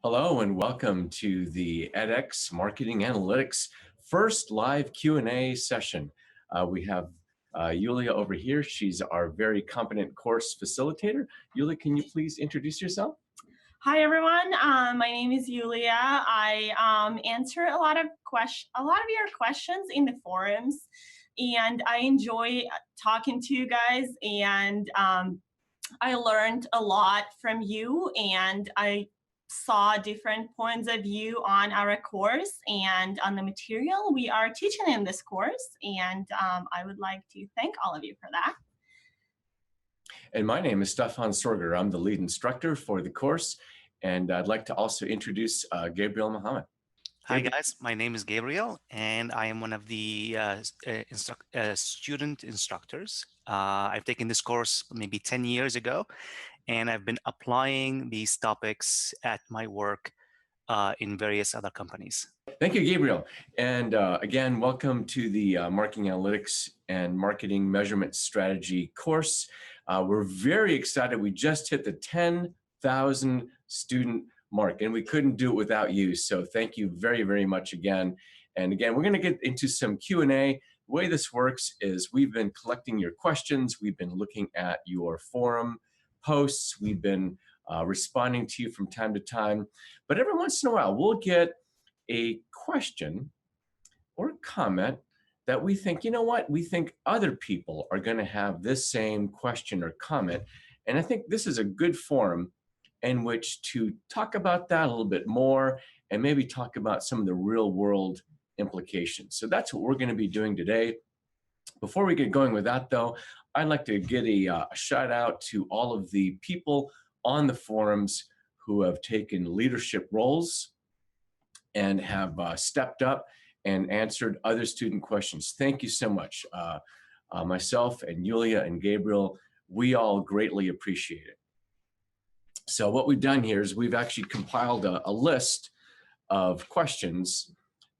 Hello and welcome to the edX Marketing Analytics first live Q&A session. We have Yulia over here. She's our very competent course facilitator. Yulia, can you please introduce yourself? Hi everyone. My name is Yulia. I answer a lot of your questions in the forums, and I enjoy talking to you guys. And I learned a lot from you, and I saw different points of view on our course and on the material we are teaching in this course. And I would like to thank all of you for that. And my name is Stefan Sorger. I'm the lead instructor for the course. And I'd like to also introduce Gabriel Muhammad. Hi guys, my name is Gabriel and I am one of the student instructors. I've taken this course maybe 10 years ago and I've been applying these topics at my work in various other companies. Thank you, Gabriel. And again, welcome to the Marketing Analytics and Marketing Measurement Strategy course. We're very excited. We just hit the 10,000 student mark, and we couldn't do it without you. So thank you very, very much again. And again, we're going to get into some Q&A. The way this works is we've been collecting your questions. We've been looking at your forum posts. We've been responding to you from time to time. But every once in a while, we'll get a question or a comment that we think, you know what, we think other people are going to have this same question or comment. And I think this is a good forum in which to talk about that a little bit more and maybe talk about some of the real world implications. So that's what we're going to be doing today. Before we get going with that though, I'd like to get a shout out to all of the people on the forums who have taken leadership roles and have stepped up and answered other student questions. Thank you so much. Myself and Yulia and Gabriel, we all greatly appreciate it. So what we've done here is we've actually compiled a list of questions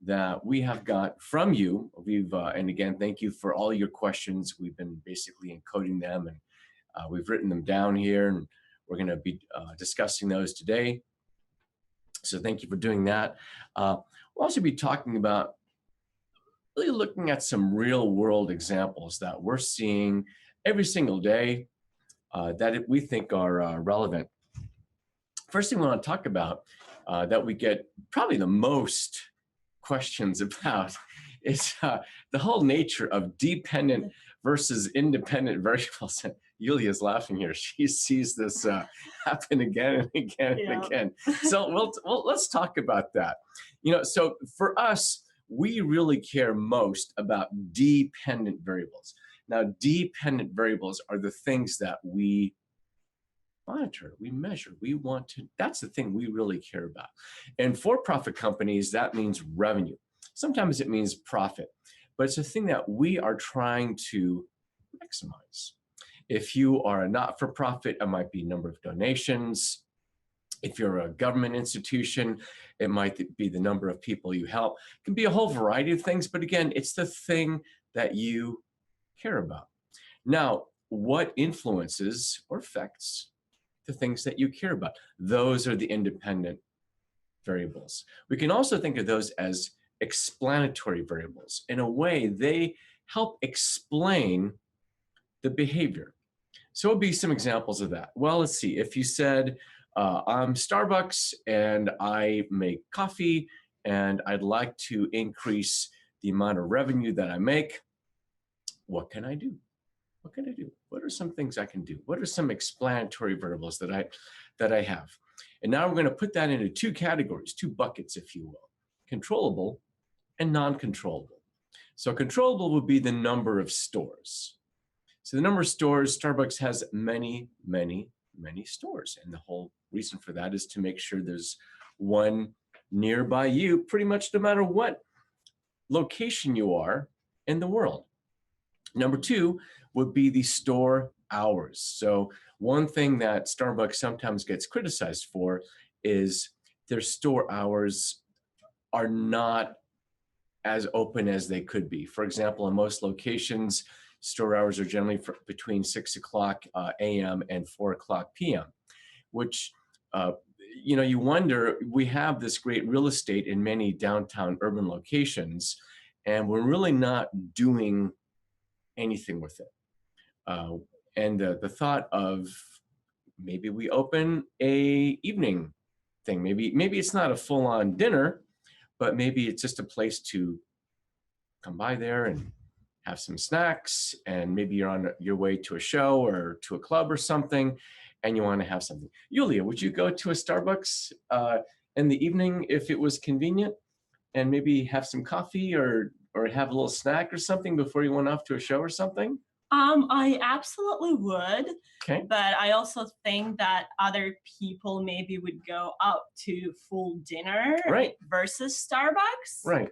that we have got from you. And again, thank you for all your questions. We've been basically encoding them and we've written them down here and we're gonna be discussing those today. So thank you for doing that. We'll also be talking about really looking at some real world examples that we're seeing every single day that we think are relevant. First thing we want to talk about that we get probably the most questions about is the whole nature of dependent versus independent variables. Yulia's laughing here. She sees this happen again and again and again. So let's talk about that. You know, so for us, we really care most about dependent variables. Now, dependent variables are the things that we monitor, we measure, we want to, that's the thing we really care about. And for-profit companies, that means revenue. Sometimes it means profit, but it's a thing that we are trying to maximize. If you are a not-for-profit, it might be number of donations. If you're a government institution, it might be the number of people you help. It can be a whole variety of things, but again, it's the thing that you care about. Now, what influences or affects the things that you care about? Those are the independent variables. We can also think of those as explanatory variables. In a way, they help explain the behavior. So what would be some examples of that? Well, let's see. If you said, I'm Starbucks and I make coffee and I'd like to increase the amount of revenue that I make, what can I do? What can I do? What are some things I can do? What are some explanatory variables that I have? And now we're going to put that into two categories, two buckets, if you will, controllable and non-controllable. So controllable would be the number of stores. So the number of stores, Starbucks has many, many, many stores. And the whole reason for that is to make sure there's one nearby you, pretty much no matter what location you are in the world. Number two would be the store hours. So one thing that Starbucks sometimes gets criticized for is their store hours are not as open as they could be. For example, in most locations, store hours are generally between 6 o'clock a.m. and 4 o'clock p.m., which you wonder, we have this great real estate in many downtown urban locations, and we're really not doing anything with it. Uh, and the thought of maybe we open a evening thing, maybe it's not a full-on dinner, but maybe it's just a place to come by there and have some snacks, and maybe you're on your way to a show or to a club or something, and you want to have something. Yulia, would you go to a Starbucks in the evening if it was convenient, and maybe have some coffee or have a little snack or something before you went off to a show or something? I absolutely would, Okay. but I also think that other people maybe would go out to full dinner Right. versus Starbucks. Right.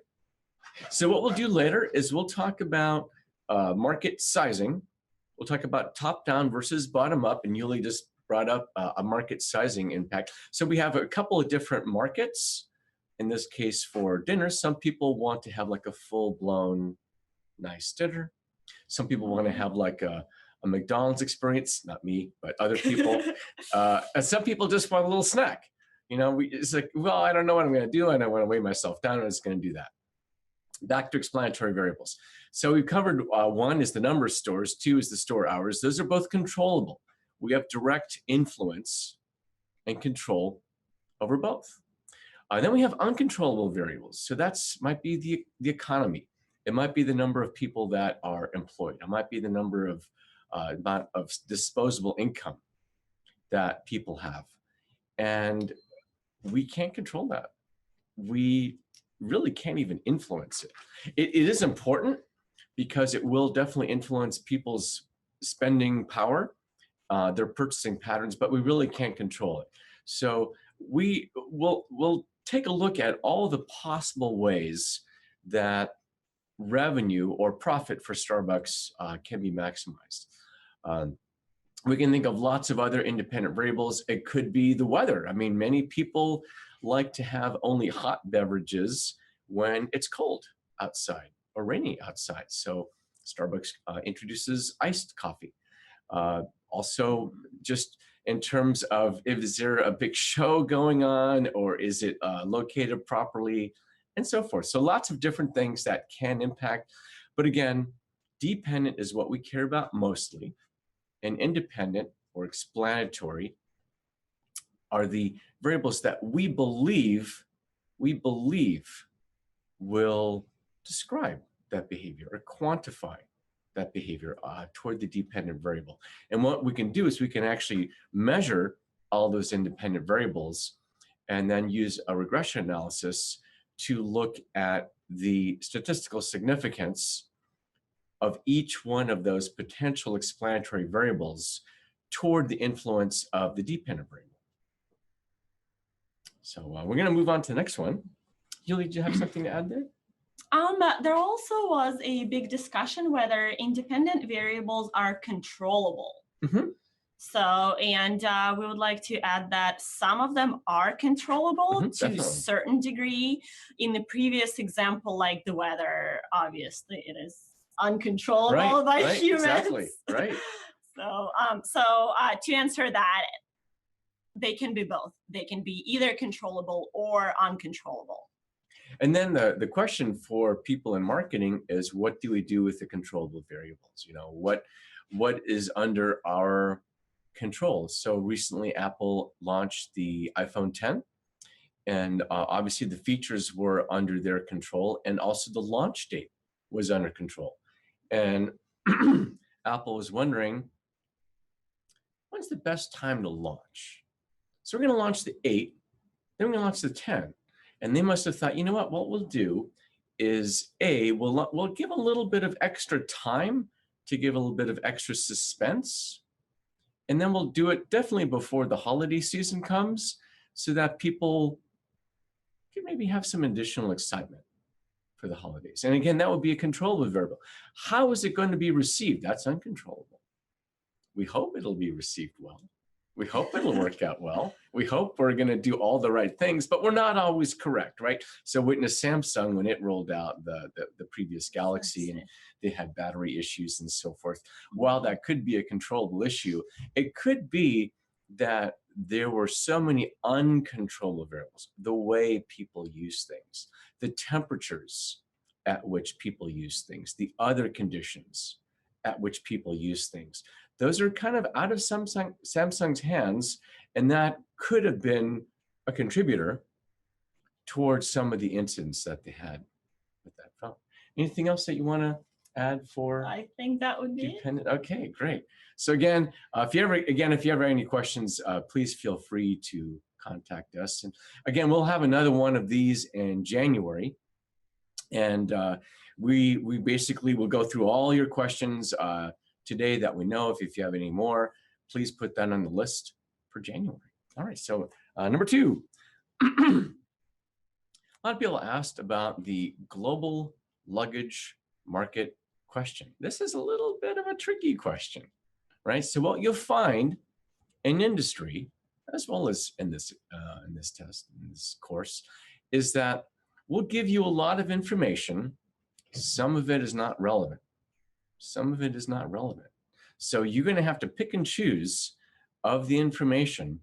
So what we'll do later is we'll talk about market sizing. We'll talk about top down versus bottom up, and Yuli just brought up a market sizing impact. So we have a couple of different markets. In this case, for dinner, some people want to have like a full blown nice dinner. Some people want to have like a McDonald's experience, not me, but other people. And some people just want a little snack. It's like, well, I don't know what I'm going to do. I don't want to weigh myself down. I'm just going to do that. Back to explanatory variables. So we've covered one is the number of stores, two is the store hours. Those are both controllable. We have direct influence and control over both. Then we have uncontrollable variables. So might be the economy. It might be the number of people that are employed. It might be the number of amount of disposable income that people have. And we can't control that. We really can't even influence it. It is important because it will definitely influence people's spending power, their purchasing patterns, but we really can't control it. So we'll take a look at all the possible ways that revenue or profit for Starbucks can be maximized. We can think of lots of other independent variables. It could be the weather. I mean, many people like to have only hot beverages when it's cold outside or rainy outside. So Starbucks introduces iced coffee. Also, just in terms of, is there a big show going on, or is it located properly, and so forth. So lots of different things that can impact. But again, dependent is what we care about mostly, and independent or explanatory are the variables that we believe will describe that behavior or quantify that behavior toward the dependent variable. And what we can do is we can actually measure all those independent variables and then use a regression analysis to look at the statistical significance of each one of those potential explanatory variables toward the influence of the dependent variable. So we're going to move on to the next one. Yuli, do you have something to add there? There also was a big discussion whether independent variables are controllable. Mm-hmm. So, and we would like to add that some of them are controllable to a certain degree. In the previous example, like the weather, obviously it is uncontrollable by humans. Exactly, right. So, to answer that, they can be both. They can be either controllable or uncontrollable. And then the question for people in marketing is, what do we do with the controllable variables? What is under our control? So recently, Apple launched the iPhone 10, and obviously the features were under their control, and also the launch date was under control. And Apple was wondering, when's the best time to launch? So we're going to launch the 8, then we're going to launch the 10. And they must have thought, you know what we'll do is we'll give a little bit of extra time to give a little bit of extra suspense. And then we'll do it definitely before the holiday season comes so that people can maybe have some additional excitement for the holidays. And again, that would be a controllable variable. How is it going to be received? That's uncontrollable. We hope it'll be received well. We hope it'll work out well. We hope we're going to do all the right things, but we're not always correct, right? So witness Samsung when it rolled out the previous Galaxy, and they had battery issues and so forth. While that could be a controllable issue, it could be that there were so many uncontrollable variables, the way people use things, the temperatures at which people use things, the other conditions at which people use things. Those are kind of out of Samsung's hands, and that could have been a contributor towards some of the incidents that they had with that phone. Anything else that you want to add for? I think that would be it. Dependent. Okay, great. So again, if you ever have any questions, please feel free to contact us. And again, we'll have another one of these in January, and we basically will go through all your questions today that we know. If you have any more, please put that on the list for January. All right. So number 2. A lot of people asked about the global luggage market question. This is a little bit of a tricky question, right? So what you'll find in industry, as well as in this test, in this course, is that we'll give you a lot of information. Some of it is not relevant. Some of it is not relevant. So you're going to have to pick and choose of the information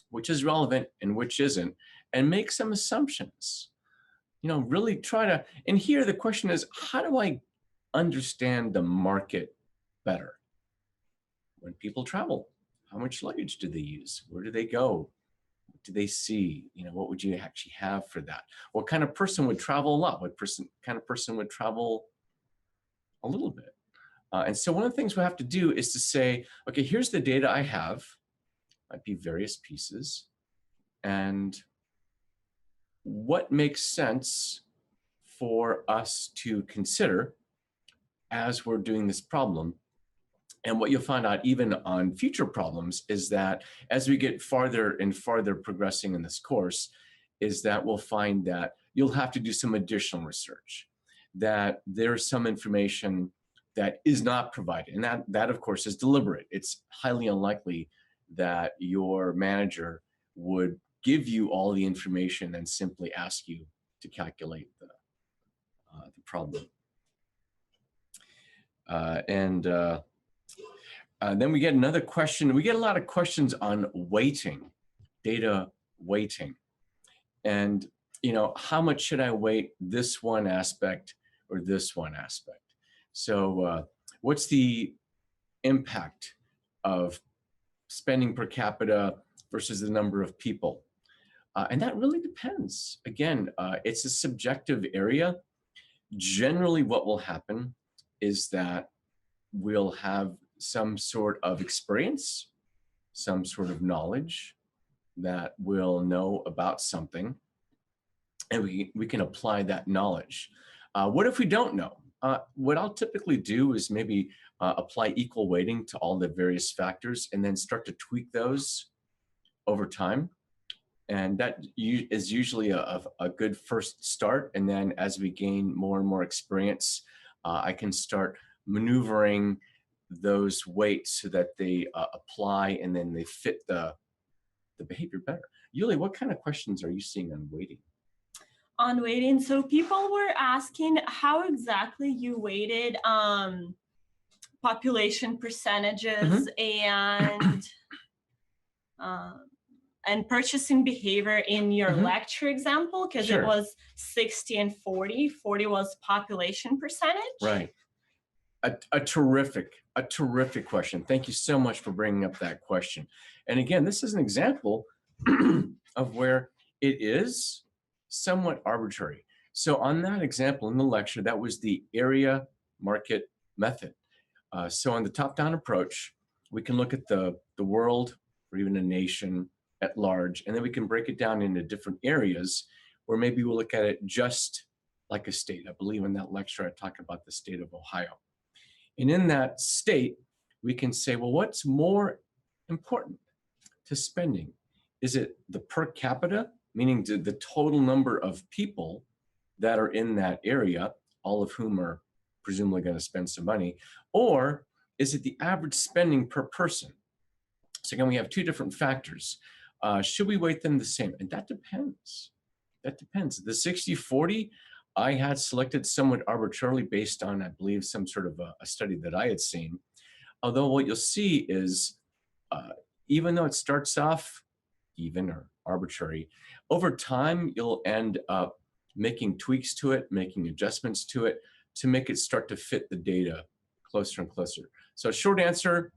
which is relevant and which isn't, and make some assumptions. Really try to, and here the question is, how do I understand the market better? When people travel, how much luggage do they use? Where do they go? What do they see? What would you actually have for that? What kind of person would travel a lot? What kind of person would travel a little bit? And so one of the things we have to do is to say, okay, here's the data I have. Might be various pieces. And what makes sense for us to consider as we're doing this problem? And what you'll find out even on future problems is that as we get farther and farther progressing in this course, is that we'll find that you'll have to do some additional research, that there's some information that is not provided. And that of course is deliberate. It's highly unlikely that your manager would give you all the information and simply ask you to calculate the problem. Then we get another question. We get a lot of questions on weighting, data weighting. And, how much should I weight this one aspect or this one aspect? So what's the impact of spending per capita versus the number of people? And that really depends. Again, it's a subjective area. Generally, what will happen is that we'll have some sort of experience, some sort of knowledge that we'll know about something, and we can apply that knowledge. What if we don't know? What I'll typically do is maybe apply equal weighting to all the various factors and then start to tweak those over time. And that is usually a good first start. And then as we gain more and more experience, I can start maneuvering those weights so that they apply and then they fit the behavior better. Yuli, what kind of questions are you seeing on weighting? On weighting, so people were asking how exactly you weighted population percentages and purchasing behavior in your lecture example, because it was 60 and 40. 40 was population percentage. Right. A terrific question. Thank you so much for bringing up that question. And again, this is an example of where it is somewhat arbitrary. So on that example in the lecture, that was the area market method. So on the top-down approach, we can look at the world or even a nation at large, and then we can break it down into different areas where maybe we'll look at it just like a state. I believe in that lecture, I talked about the state of Ohio. And in that state, we can say, well, what's more important to spending? Is it the per capita, meaning the total number of people that are in that area, all of whom are presumably going to spend some money, or is it the average spending per person? So again, we have two different factors. Should we weight them the same? And that depends. That depends. The 60-40, I had selected somewhat arbitrarily based on, I believe, some sort of a study that I had seen. Although what you'll see is even though it starts off even or arbitrary, over time, you'll end up making tweaks to it, making adjustments to it to make it start to fit the data closer and closer. So short answer,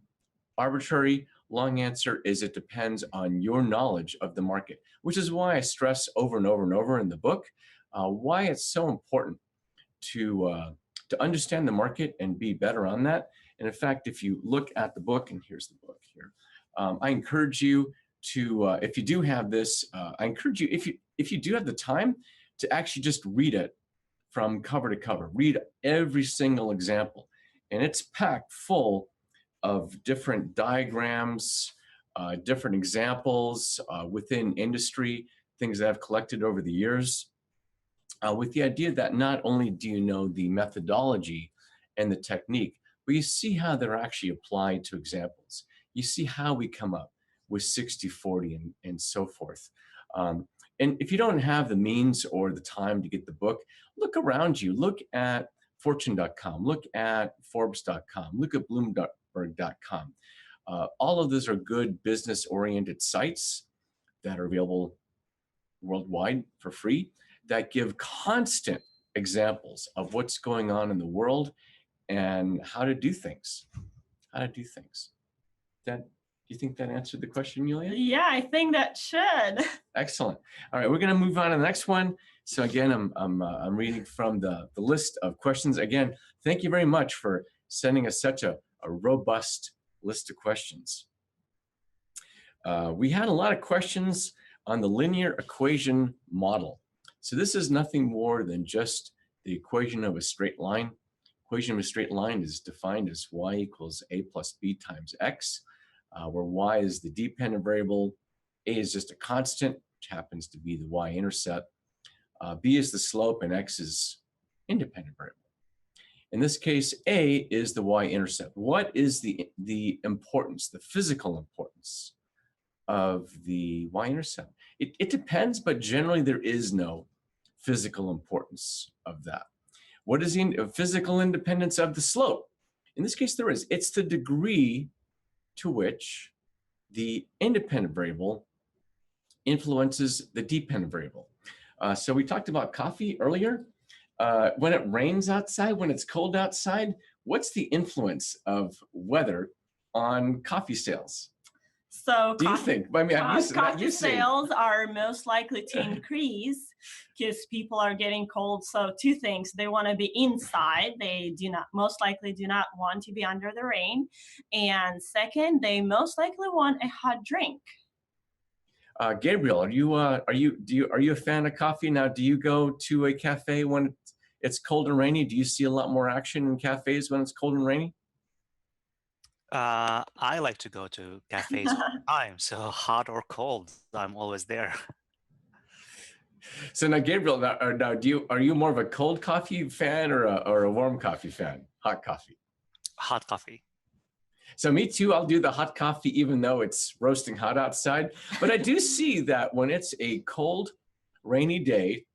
arbitrary. Long answer is it depends on your knowledge of the market, which is why I stress over and over and over in the book why it's so important to understand the market and be better on that. And in fact, if you look at the book, and here's the book here, I encourage you to, if you do have this, I encourage you, if you do have the time, to actually just read it from cover to cover. Read every single example, and it's packed full of different diagrams, different examples within industry, things that I've collected over the years, with the idea that not only do you know the methodology and the technique, but you see how they're actually applied to examples. You see how we come up with 60-40 and so forth. And if you don't have the means or the time to get the book, look around you. Look at Fortune.com, look at Forbes.com, look at Bloomberg.com. All of those are good business-oriented sites that are available worldwide for free that give constant examples of what's going on in the world and how to do things. How to do things. Do you think that answered the question, Yulia? Yeah, I think that should. Excellent. All right, we're going to move on to the next one. So again, I'm reading from the list of questions. Again, thank you very much for sending us such a robust list of questions. We had a lot of questions on the linear equation model. So this is nothing more than just the equation of a straight line. Equation of a straight line is defined as y equals a plus b times x, where y is the dependent variable, a is just a constant, which happens to be the y-intercept, b is the slope, and x is independent variable. In this case, a is the y-intercept. What is the importance, the physical importance of the y-intercept? It depends, but generally there is no physical importance of that. What is the physical independence of the slope? In this case, there is. It's the degree to which the independent variable influences the dependent variable. So we talked about coffee earlier. When it rains outside, when it's cold outside, what's the influence of weather on coffee sales? So do you think? I mean, coffee sales are most likely to increase because people are getting cold. So two things: they want to be inside. They most likely do not want to be under the rain, and second, they most likely want a hot drink. Gabriel, are you a fan of coffee? Now, do you go to a cafe when it's cold and rainy? Do you see a lot more action in cafes when it's cold and rainy? I like to go to cafes all the time, so hot or cold, I'm always there. So now, Gabriel, now are you more of a cold coffee fan or a warm coffee fan? Hot coffee. Hot coffee. So me too. I'll do the hot coffee even though it's roasting hot outside. But I do see that when it's a cold, rainy day,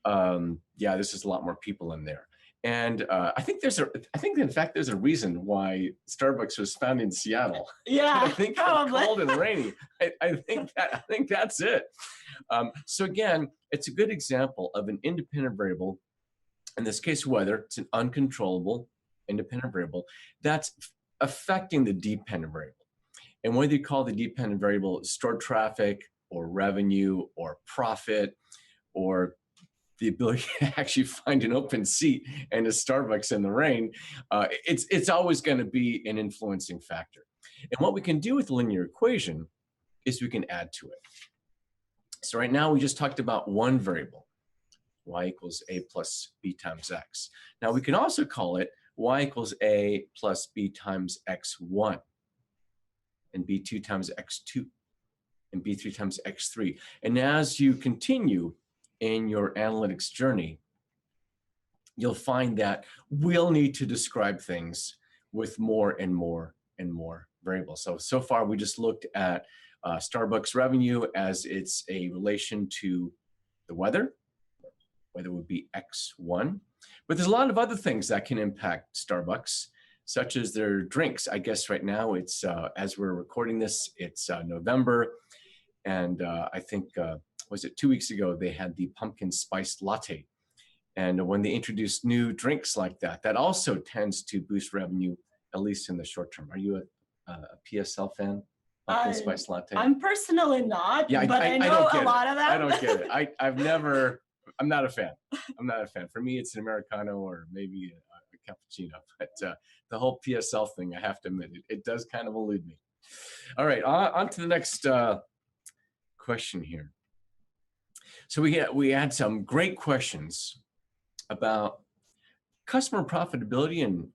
yeah, there's just a lot more people in there. And I think in fact there's a reason why Starbucks was founded in Seattle. Yeah, I think probably. Cold and rainy. I think that's it. So again, it's a good example of an independent variable. In this case, weather. It's an uncontrollable independent variable that's affecting the dependent variable. And whether you call the dependent variable store traffic or revenue or profit or the ability to actually find an open seat and a Starbucks in the rain, it's always going to be an influencing factor. And what we can do with the linear equation is we can add to it. So right now we just talked about one variable, y equals a plus b times x. Now we can also call it y equals a plus b times x1, and b2 times x2, and b3 times x3. And as you continue in your analytics journey, you'll find that we'll need to describe things with more and more and more variables. So far we just looked at Starbucks revenue as it's a relation to the weather would be X1. But there's a lot of other things that can impact Starbucks. such as their drinks. I guess right now it's, as we're recording this, it's November. And I think, was it 2 weeks ago, they had the pumpkin spiced latte. And when they introduce new drinks like that, that also tends to boost revenue, at least in the short term. Are you a PSL fan? Pumpkin spice latte? I'm personally not, yeah, but I know a lot of them. I don't get it. I'm not a fan. I'm not a fan. For me, it's an Americano or maybe a cappuccino. But the whole PSL thing, I have to admit, it does kind of elude me. All right, on to the next question here. So we had some great questions about customer profitability and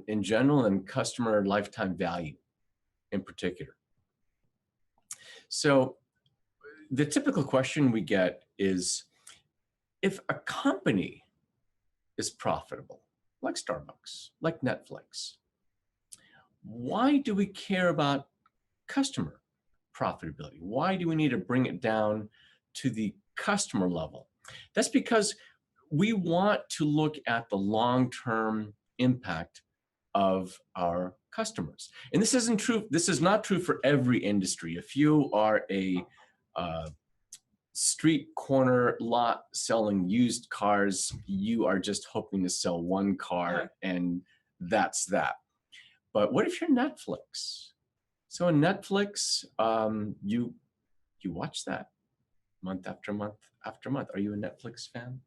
in general, and customer lifetime value in particular. So the typical question we get is, if a company is profitable, like Starbucks, like Netflix, why do we care about customer profitability? Why do we need to bring it down to the customer level? That's because we want to look at the long-term impact of our customers. And this isn't true. This is not true for every industry. If you are a street corner lot selling used cars, you are just hoping to sell one car and that's that. But what if you're Netflix? So in Netflix, you watch that month after month after month. Are you a Netflix fan?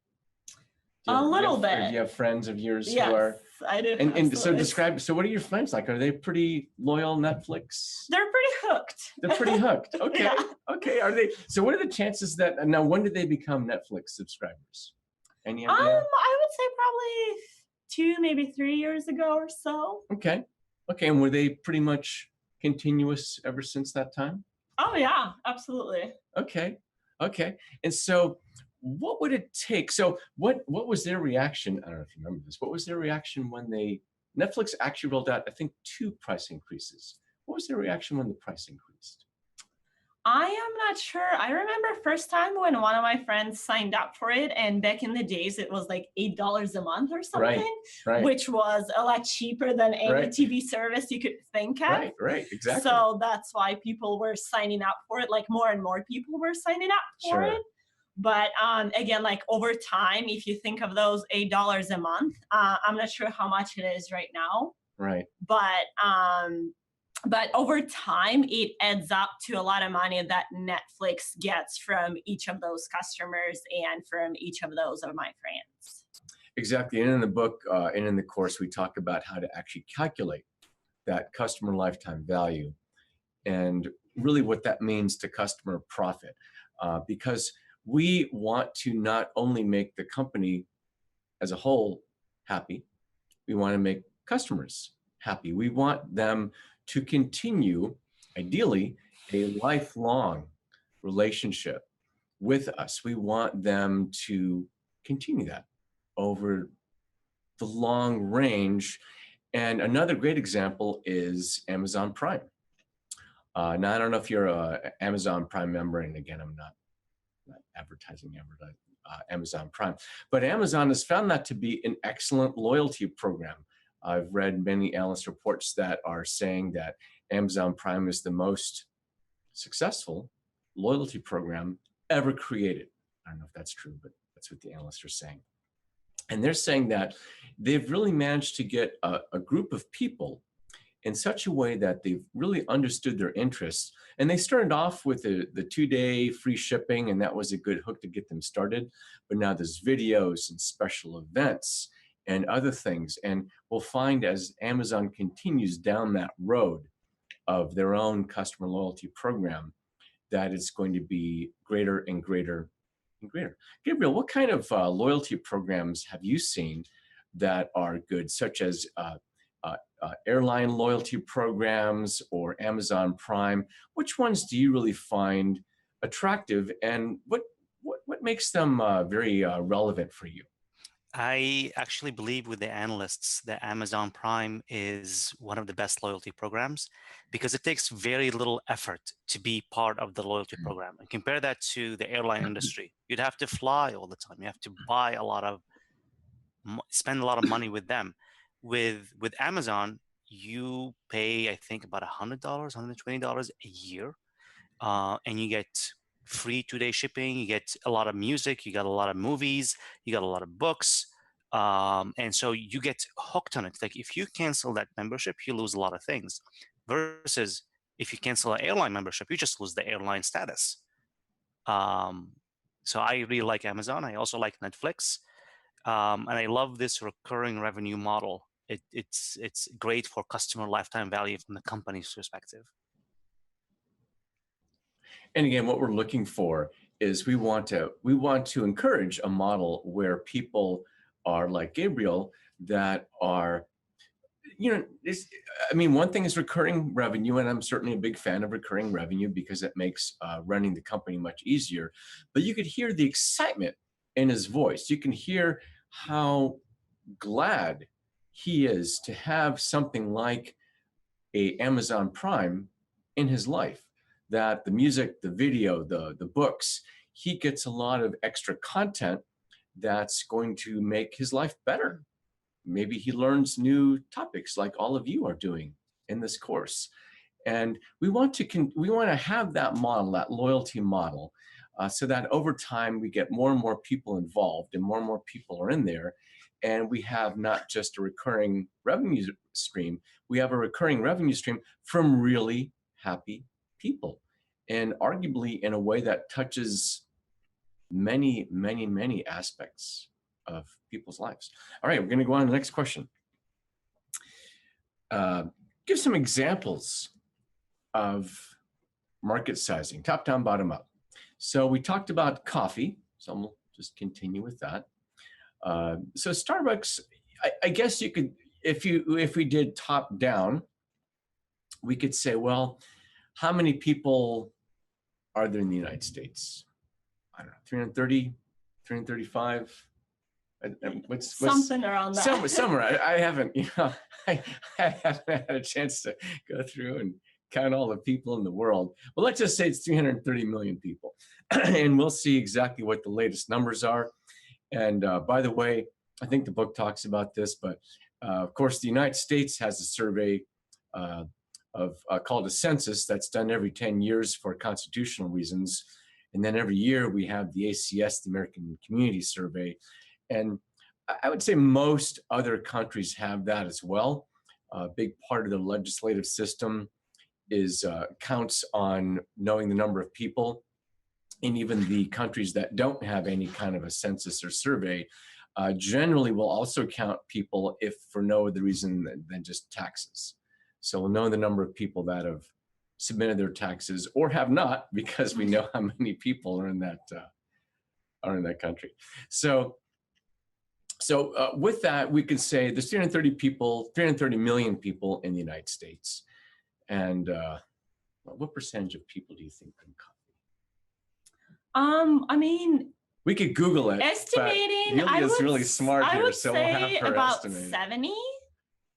A little bit. Do you have friends of yours yes, who are? I do. And so describe. So what are your friends like? Are they pretty loyal Netflix? They're pretty hooked. They're pretty hooked. Okay. Yeah. Okay. Are they? So what are the chances that now? When did they become Netflix subscribers? Any idea? I would say probably 2, maybe 3 years ago or so. Okay. Okay. And were they pretty much continuous ever since that time? Oh yeah, absolutely. Okay. Okay. And so what would it take? So what was their reaction? I don't know if you remember this. What was their reaction when Netflix actually rolled out, I think, 2 price increases. What was their reaction when the price increased? I am not sure. I remember first time when one of my friends signed up for it, and back in the days it was like $8 a month or something, right. which was a lot cheaper than any Right. TV service you could think of. Right, exactly. So that's why people were signing up for it. Like more and more people were signing up for Sure. it. But again, like over time, if you think of those $8 a month, I'm not sure how much it is right now. Right. But over time, it adds up to a lot of money that Netflix gets from each of those customers and from each of those of my friends. Exactly. And in the book and in the course, we talk about how to actually calculate that customer lifetime value and really what that means to customer profit. Because we want to not only make the company as a whole happy, we want to make customers happy. We want them to continue, ideally, a lifelong relationship with us. We want them to continue that over the long range. And another great example is Amazon Prime. Now, I don't know if you're an Amazon Prime member, and again, I'm not advertising Amazon Prime, but Amazon has found that to be an excellent loyalty program. I've read many analyst reports that are saying that Amazon Prime is the most successful loyalty program ever created. I don't know if that's true, but that's what the analysts are saying. And they're saying that they've really managed to get a group of people in such a way that they've really understood their interests. And they started off with the 2-day free shipping, and that was a good hook to get them started. But now there's videos and special events and other things. And we'll find as Amazon continues down that road of their own customer loyalty program, that it's going to be greater and greater and greater. Gabriel, what kind of loyalty programs have you seen that are good, such as airline loyalty programs or Amazon Prime? Which ones do you really find attractive, and what makes them very relevant for you? I actually believe with the analysts that Amazon Prime is one of the best loyalty programs because it takes very little effort to be part of the loyalty program. And compare that to the airline industry. You'd have to fly all the time. You have to spend a lot of money with them. With Amazon, you pay, I think, about $100, $120 a year, and you get free 2-day shipping. You get a lot of music. You got a lot of movies. You got a lot of books. And so you get hooked on it. Like if you cancel that membership, you lose a lot of things. Versus if you cancel an airline membership, you just lose the airline status. So I really like Amazon. I also like Netflix. And I love this recurring revenue model. It's great for customer lifetime value from the company's perspective. And again, what we're looking for is we want to encourage a model where people are like Gabriel, that are, one thing is recurring revenue, and I'm certainly a big fan of recurring revenue because it makes running the company much easier. But you could hear the excitement in his voice. You can hear how glad he is to have something like a Amazon Prime in his life, that the music, the video, the books, he gets a lot of extra content that's going to make his life better. Maybe he learns new topics like all of you are doing in this course. And we want to have that model, that loyalty model, so that over time we get more and more people involved and more people are in there. And we have not just a recurring revenue stream, we have a recurring revenue stream from really happy people. And arguably in a way that touches many, many, many aspects of people's lives. All right, we're going to go on to the next question. Give some examples of market sizing, top down, bottom up. So we talked about coffee, so we'll just continue with that. So Starbucks, I guess you could, if we did top down, we could say, well, how many people are there in the United States? I don't know, 330, 335. What's something around that? Somewhere. I haven't, I haven't had a chance to go through and count all the people in the world. Well, let's just say it's 330 million people, and we'll see exactly what the latest numbers are. And by the way, I think the book talks about this, but of course, the United States has a survey called a census that's done every 10 years for constitutional reasons. And then every year we have the ACS, the American Community Survey. And I would say most other countries have that as well. A big part of the legislative system is counts on knowing the number of people. And even the countries that don't have any kind of a census or survey generally will also count people if for no other reason than just taxes. So we'll know the number of people that have submitted their taxes or have not, because we know how many people are in that country. So with that, we can say there's 330 million people in the United States. And what percentage of people do you think drink coffee? I mean, we could Google it. Estimating, Yulia's really smart here, would so we'll have say her about estimate. 70.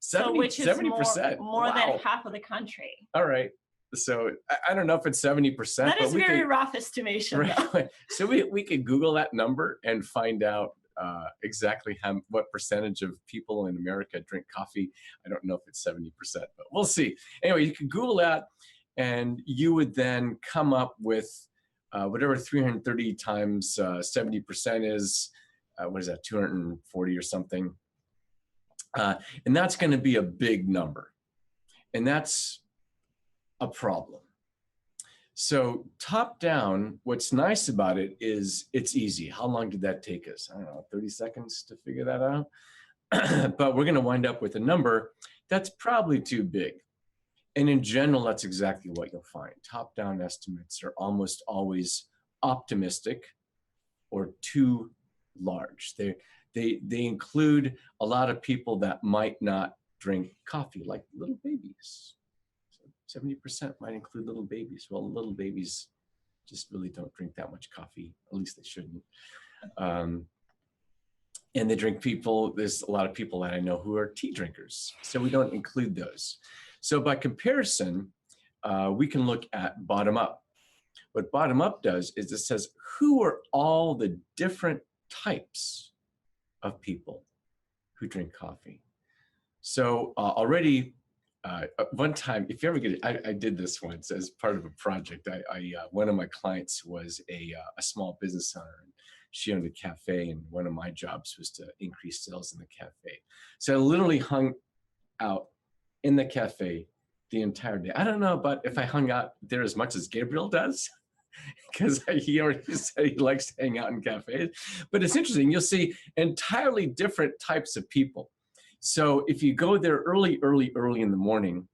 70, so which is 70%. more Wow. than half of the country. All right. So I don't know if it's 70%. That is but very rough estimation. Right. So we could Google that number and find out exactly what percentage of people in America drink coffee. I don't know if it's 70%, but we'll see. Anyway, you can Google that, and you would then come up with whatever 330 times 70% is. What is that, 240 or something? And that's going to be a big number. And that's a problem. So top down, what's nice about it is it's easy. How long did that take us? I don't know, 30 seconds to figure that out. But we're going to wind up with a number that's probably too big. And in general, that's exactly what you'll find. Top-down estimates are almost always optimistic or too large. They include a lot of people that might not drink coffee, like little babies. 70% might include little babies. Well, little babies just really don't drink that much coffee. At least they shouldn't. And they drink there's a lot of people that I know who are tea drinkers. So we don't include those. So by comparison, we can look at bottom up. What bottom up does is it says, who are all the different types of people who drink coffee? So already one time, if you ever get it, I did this once as part of a project. One of my clients was a small business owner, and she owned a cafe, and one of my jobs was to increase sales in the cafe. So I literally hung out in the cafe the entire day. I don't know about if I hung out there as much as Gabriel does, because he already said he likes to hang out in cafes. But it's interesting. You'll see entirely different types of people. So if you go there early in the morning,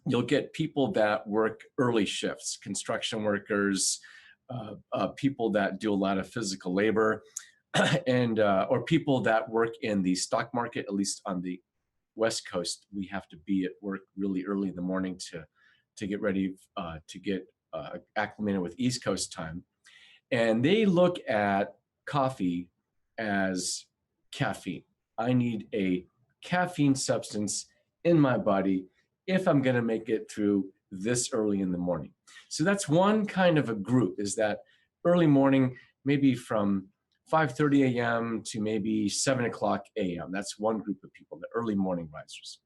you'll get people that work early shifts, construction workers, people that do a lot of physical labor, and or people that work in the stock market. At least on the West Coast, we have to be at work really early in the morning to get ready to get acclimated with East Coast time. And they look at coffee as caffeine. I need a caffeine substance in my body if I'm going to make it through this early in the morning. So that's one kind of a group, is that early morning, maybe from 5:30 a.m. to maybe 7 o'clock a.m. That's one group of people, the early morning risers.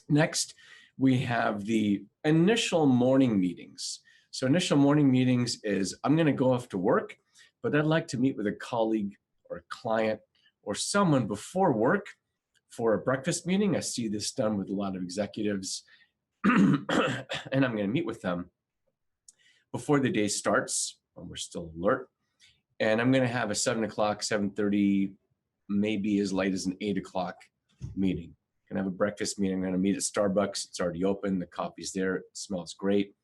Next, we have the initial morning meetings. So initial morning meetings is, I'm going to go off to work, but I'd like to meet with a colleague or a client or someone before work for a breakfast meeting. I see this done with a lot of executives, and I'm going to meet with them before the day starts when we're still alert. And I'm going to have a 7 o'clock, 7:30, maybe as late as an 8 o'clock meeting. I'm going to have a breakfast meeting. I'm going to meet at Starbucks. It's already open. The coffee's there. It smells great.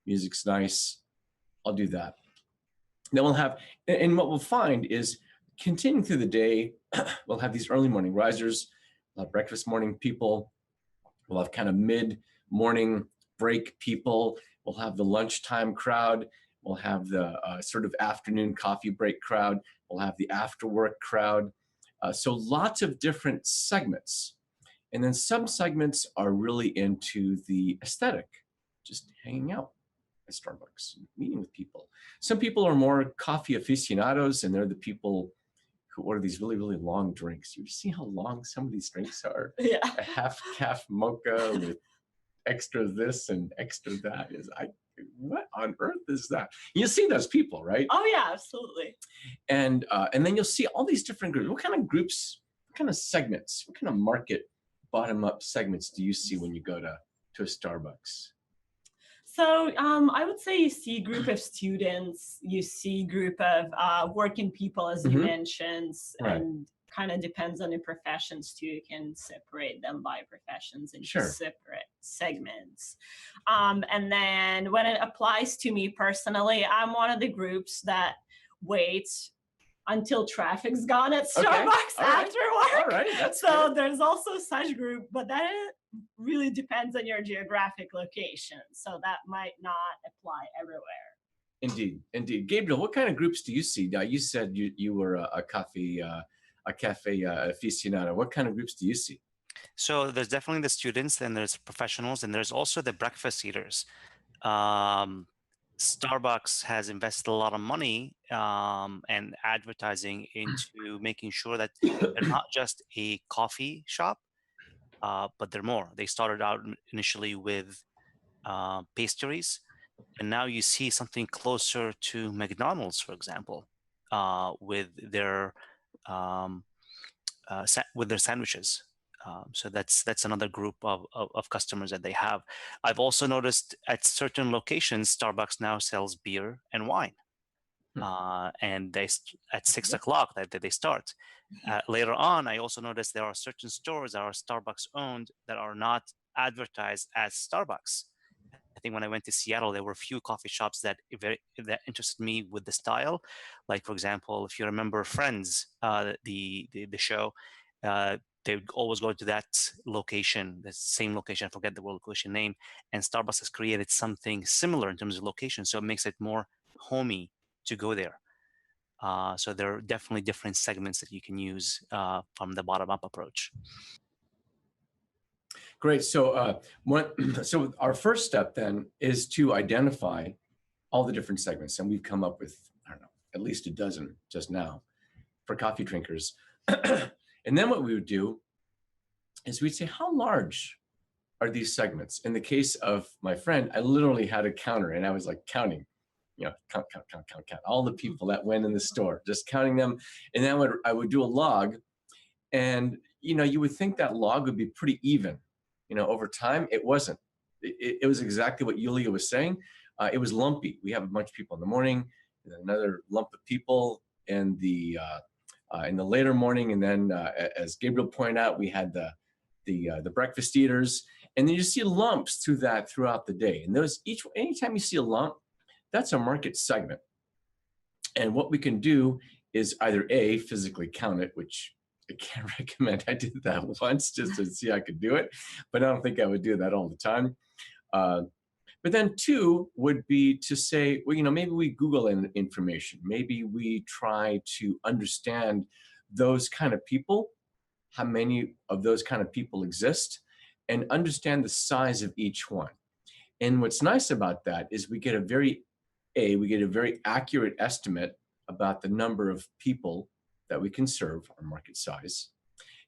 Music's nice. I'll do that. Then we'll have, and what we'll find is, continuing through the day, we'll have these early morning risers, we'll have breakfast morning people, we'll have kind of mid-morning break people, we'll have the lunchtime crowd, we'll have the sort of afternoon coffee break crowd, we'll have the after work crowd. So lots of different segments. And then some segments are really into the aesthetic, just hanging out at Starbucks, meeting with people. Some people are more coffee aficionados, and they're the people who order these really, really long drinks. You see how long some of these drinks are? Yeah. A half calf mocha with extra this and extra that. What on earth is that? You see those people, right? Oh yeah, absolutely. And then you'll see all these different groups. What kind of groups, what kind of segments, what kind of market bottom-up segments do you see when you go to a Starbucks? So I would say you see a group of students, you see group of working people, as you mentioned, Right. and kind of depends on the professions too. You can separate them by professions into Sure. separate segments. And then when it applies to me personally, I'm one of the groups that waits until traffic's gone at Starbucks after work. All right, that's so good. there's also such group, but that really depends on your geographic location. So that might not apply everywhere. Indeed, indeed. Gabriel, what kind of groups do you see? Now, you said you were a cafe aficionado. What kind of groups do you see? So there's definitely the students, and there's professionals, and there's also the breakfast eaters. Starbucks has invested a lot of money and advertising into making sure that they're not just a coffee shop, but they're more. They started out initially with pastries, and now you see something closer to McDonald's, for example, with their sandwiches. So that's another group of customers that they have. I've also noticed at certain locations, Starbucks now sells beer and wine, and they at 6 o'clock that they start. Later on, I also noticed there are certain stores that are Starbucks owned that are not advertised as Starbucks. I think when I went to Seattle, there were a few coffee shops that interested me with the style. Like, for example, if you remember Friends, the show, they would always go to that location, the same location, I forget the location name, and Starbucks has created something similar in terms of location, so it makes it more homey to go there. So there are definitely different segments that you can use from the bottom-up approach. Great. So so our first step then is to identify all the different segments, and we've come up with, I don't know, at least a dozen just now for coffee drinkers. And then what we would do is we'd say, how large are these segments. In the case of my friend, I literally had a counter and I was like counting, count, all the people that went in the store, just counting them. And then I would do a log, and you would think that log would be pretty even, over time. It wasn't. It was exactly what Yulia was saying. It was lumpy. We have a bunch of people in the morning, and another lump of people in the later morning, and then as Gabriel pointed out, we had the breakfast eaters, and then you see lumps throughout the day. And anytime you see a lump, that's a market segment. And what we can do is either A, physically count it, which I can't recommend. I did that once just to see I could do it, but I don't think I would do that all the time. But then two would be to say, well, maybe we Google information. Maybe we try to understand those kind of people, how many of those kind of people exist, and understand the size of each one. And what's nice about that is we get a very accurate estimate about the number of people that we can serve, our market size.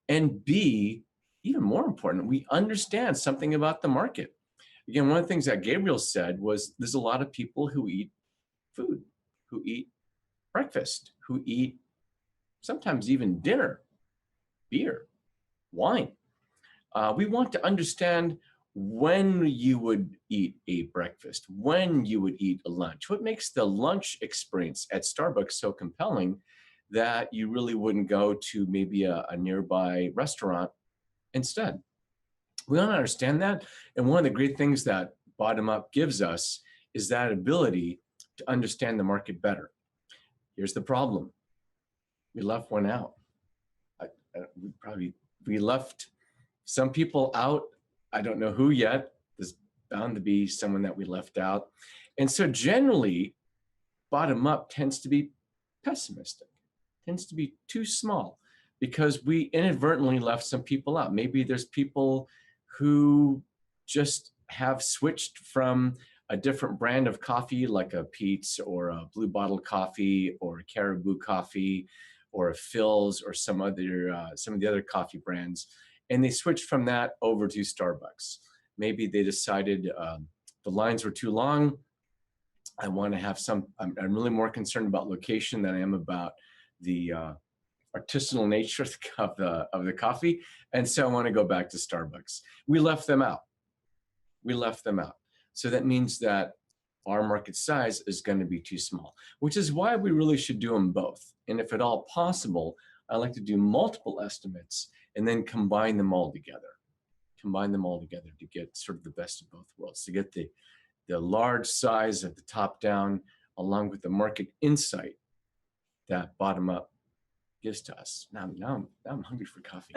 And B, even more important, we understand something about the market. Again, one of the things that Gabriel said was there's a lot of people who eat food, who eat breakfast, who eat sometimes even dinner, beer, wine. We want to understand when you would eat a breakfast, when you would eat a lunch. What makes the lunch experience at Starbucks so compelling that you really wouldn't go to maybe a nearby restaurant instead? We don't understand that. And one of the great things that Bottom Up gives us is that ability to understand the market better. Here's the problem. We left one out. We left some people out. I don't know who yet. There's bound to be someone that we left out. And so generally, Bottom Up tends to be pessimistic, tends to be too small, because we inadvertently left some people out. Maybe there's people who just have switched from a different brand of coffee, like a Peet's or a Blue Bottle coffee or a Caribou coffee or a Philz or some of the other coffee brands. And they switched from that over to Starbucks. Maybe they decided the lines were too long. I want to have I'm really more concerned about location than I am about the artisanal nature of the coffee. And so I want to go back to Starbucks. We left them out. So that means that our market size is going to be too small, which is why we really should do them both. And if at all possible, I like to do multiple estimates and then combine them all together to get sort of the best of both worlds, to get the large size of the top down along with the market insight that Bottom Up gives to us. Now I'm hungry for coffee.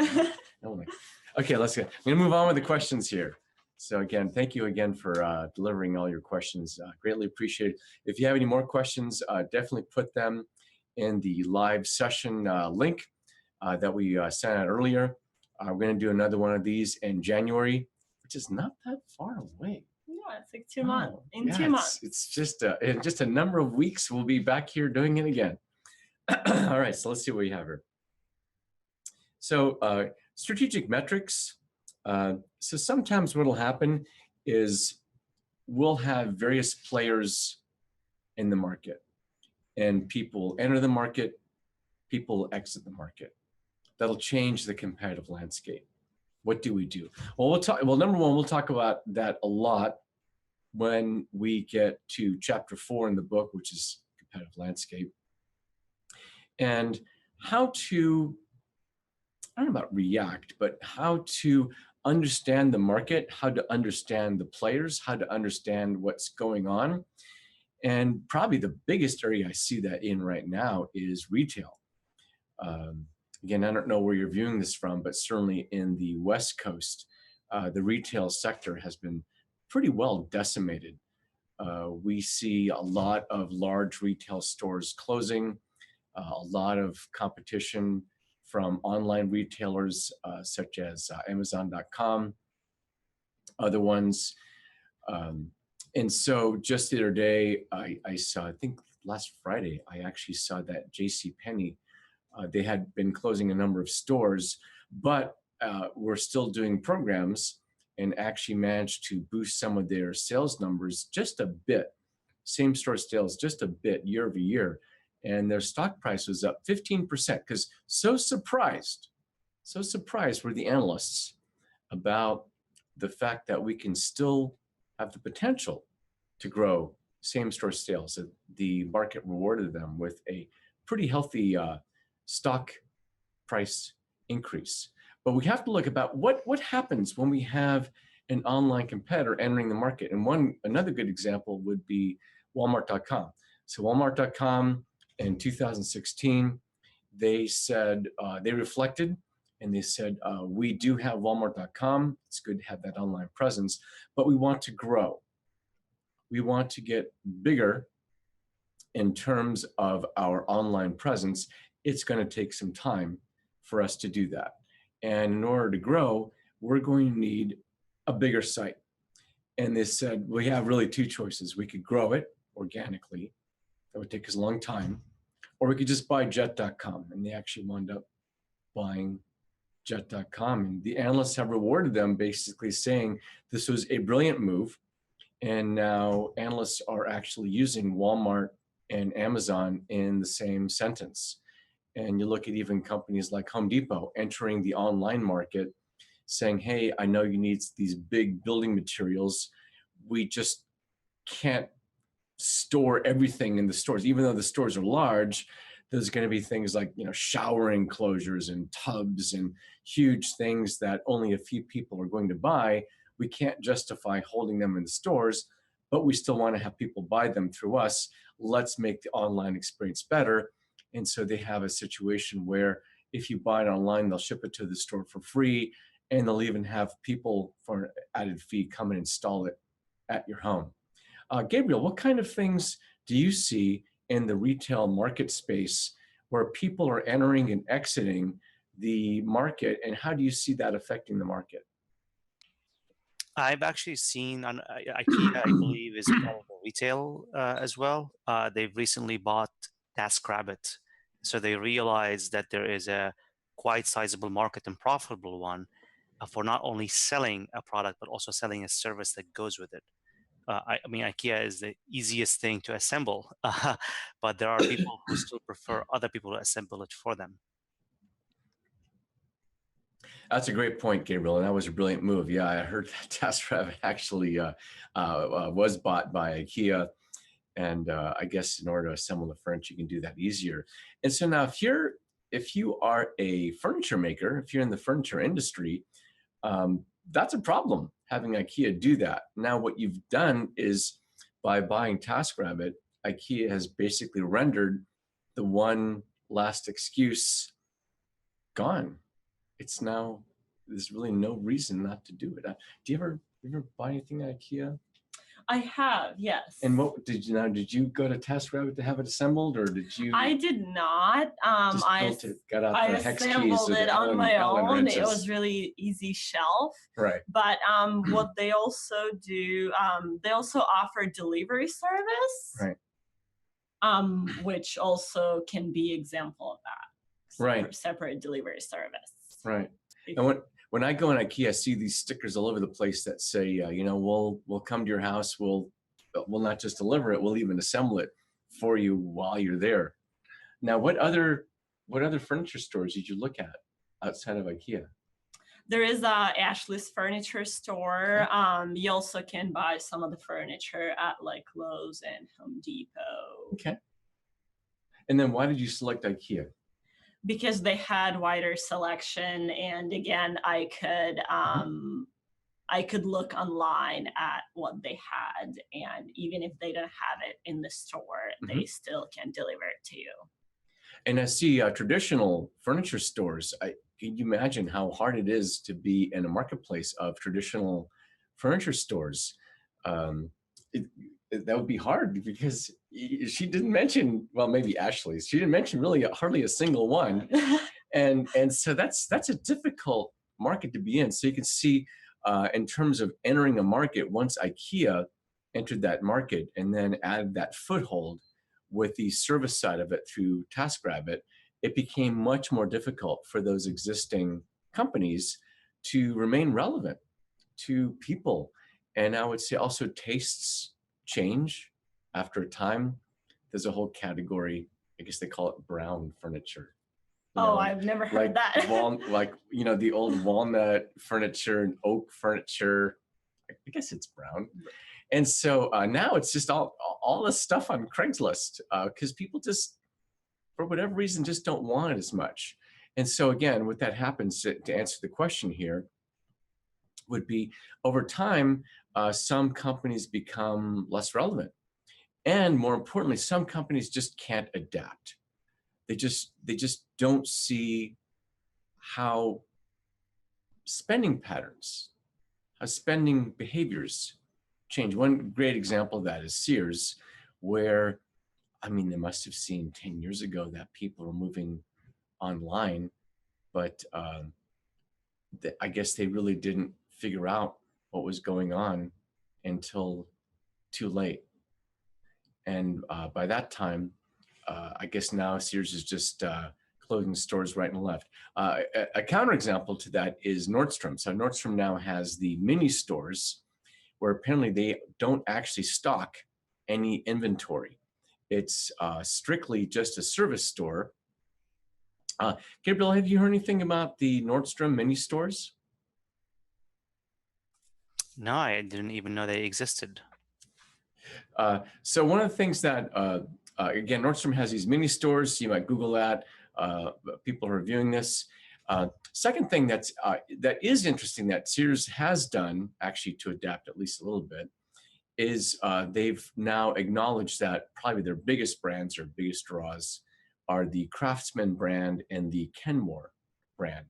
Okay, let's go. I'm going to move on with the questions here. So again, thank you again for delivering all your questions. Greatly appreciate it. If you have any more questions, definitely put them in the live session link that we sent out earlier. We're going to do another one of these in January, which is not that far away. Yeah, it's like 2 months. In 2 months. It's just in just a number of weeks, we'll be back here doing it again. All right, so let's see what we have here. So strategic metrics. So sometimes what will happen is we'll have various players in the market, and people enter the market, people exit the market. That'll change the competitive landscape. What do we do? Well, number one, we'll talk about that a lot when we get to chapter 4 in the book, which is competitive landscape. And how to, I don't know about react, but how to understand the market, how to understand the players, how to understand what's going on. And probably the biggest area I see that in right now is retail. Again, I don't know where you're viewing this from, but certainly in the West Coast, the retail sector has been pretty well decimated. We see a lot of large retail stores closing, a lot of competition from online retailers such as Amazon.com, other ones. And so just the other day, I saw, I think last Friday, I actually saw that JCPenney, they had been closing a number of stores, but we're still doing programs and actually managed to boost some of their sales numbers just a bit, same store sales just a bit year over year. And their stock price was up 15% because so surprised were the analysts about the fact that we can still have the potential to grow same store sales. The market rewarded them with a pretty healthy stock price increase. But we have to look about what happens when we have an online competitor entering the market. And another good example would be Walmart.com. So Walmart.com in 2016, they said, they reflected and they said, we do have Walmart.com. It's good to have that online presence, but we want to grow. We want to get bigger in terms of our online presence. It's going to take some time for us to do that. And in order to grow, we're going to need a bigger site. And they said, we have really two choices. We could grow it organically. That would take us a long time. Or we could just buy Jet.com. And they actually wound up buying Jet.com. And the analysts have rewarded them, basically saying this was a brilliant move. And now analysts are actually using Walmart and Amazon in the same sentence. And you look at even companies like Home Depot entering the online market, saying, hey, I know you need these big building materials. We just can't store everything in the stores. Even though the stores are large, there's going to be things like, shower enclosures and tubs and huge things that only a few people are going to buy. We can't justify holding them in the stores, but we still want to have people buy them through us. Let's make the online experience better. And so they have a situation where if you buy it online, they'll ship it to the store for free, and they'll even have people for an added fee come and install it at your home. Gabriel, what kind of things do you see in the retail market space where people are entering and exiting the market, and how do you see that affecting the market? I've actually seen on IKEA, I believe, is part of the retail as well. They've recently bought TaskRabbit. So they realize that there is a quite sizable market and profitable one for not only selling a product, but also selling a service that goes with it. I mean, IKEA is the easiest thing to assemble, but there are people who still prefer other people to assemble it for them. That's a great point, Gabriel, and that was a brilliant move. Yeah, I heard that TaskRabbit actually was bought by IKEA, and I guess in order to assemble the furniture, you can do that easier. And so now, if you are a furniture maker, if you're in the furniture industry, that's a problem, having IKEA do that. Now, what you've done is by buying TaskRabbit, IKEA has basically rendered the one last excuse gone. It's now, there's really no reason not to do it. Do you ever buy anything at IKEA? I have, yes. And what did you go to TaskRabbit to have it assembled, or did you? I did not. Just built it, got out I the hex keys. assembled it on my own. wrenches. It was really easy shelf. Right. But what they also do, they also offer delivery service. Right. Which also can be example of that. Right. Separate delivery service. Right. And when I go in IKEA, I see these stickers all over the place that say, we'll come to your house. We'll not just deliver it, we'll even assemble it for you while you're there. Now, what other furniture stores did you look at outside of IKEA? There is Ashley's Furniture Store. You also can buy some of the furniture at like Lowe's and Home Depot. Okay. And then why did you select IKEA? Because they had wider selection, and again, I could look online at what they had, and even if they don't have it in the store, they still can deliver it to you. And I see traditional furniture stores. Can you imagine how hard it is to be in a marketplace of traditional furniture stores? That would be hard because she didn't mention, well, maybe Ashley's. She didn't mention really hardly a single one, and so that's a difficult market to be in. So you can see in terms of entering a market, once IKEA entered that market and then added that foothold with the service side of it through TaskRabbit, it became much more difficult for those existing companies to remain relevant to people. And I would say also tastes change after a time. There's a whole category, I guess they call it brown furniture. Oh, I've never heard that. The old walnut furniture and oak furniture. I guess it's brown. And so now it's just all this stuff on Craigslist because people just, for whatever reason, just don't want it as much. And so again, what that happens to answer the question here would be over time, some companies become less relevant. And more importantly, some companies just can't adapt. They just don't see how spending patterns, how spending behaviors change. One great example of that is Sears, where, I mean, they must have seen 10 years ago that people were moving online, but I guess they really didn't figure out what was going on until too late. And by that time, I guess now Sears is just closing stores right and left. A counterexample to that is Nordstrom. So Nordstrom now has the mini stores where apparently they don't actually stock any inventory. It's strictly just a service store. Gabriel, have you heard anything about the Nordstrom mini stores? No, I didn't even know they existed. So one of the things that, again, Nordstrom has these mini stores. You might Google that. People are reviewing this. Second thing that is interesting that Sears has done, actually to adapt at least a little bit, is they've now acknowledged that probably their biggest brands or biggest draws are the Craftsman brand and the Kenmore brand.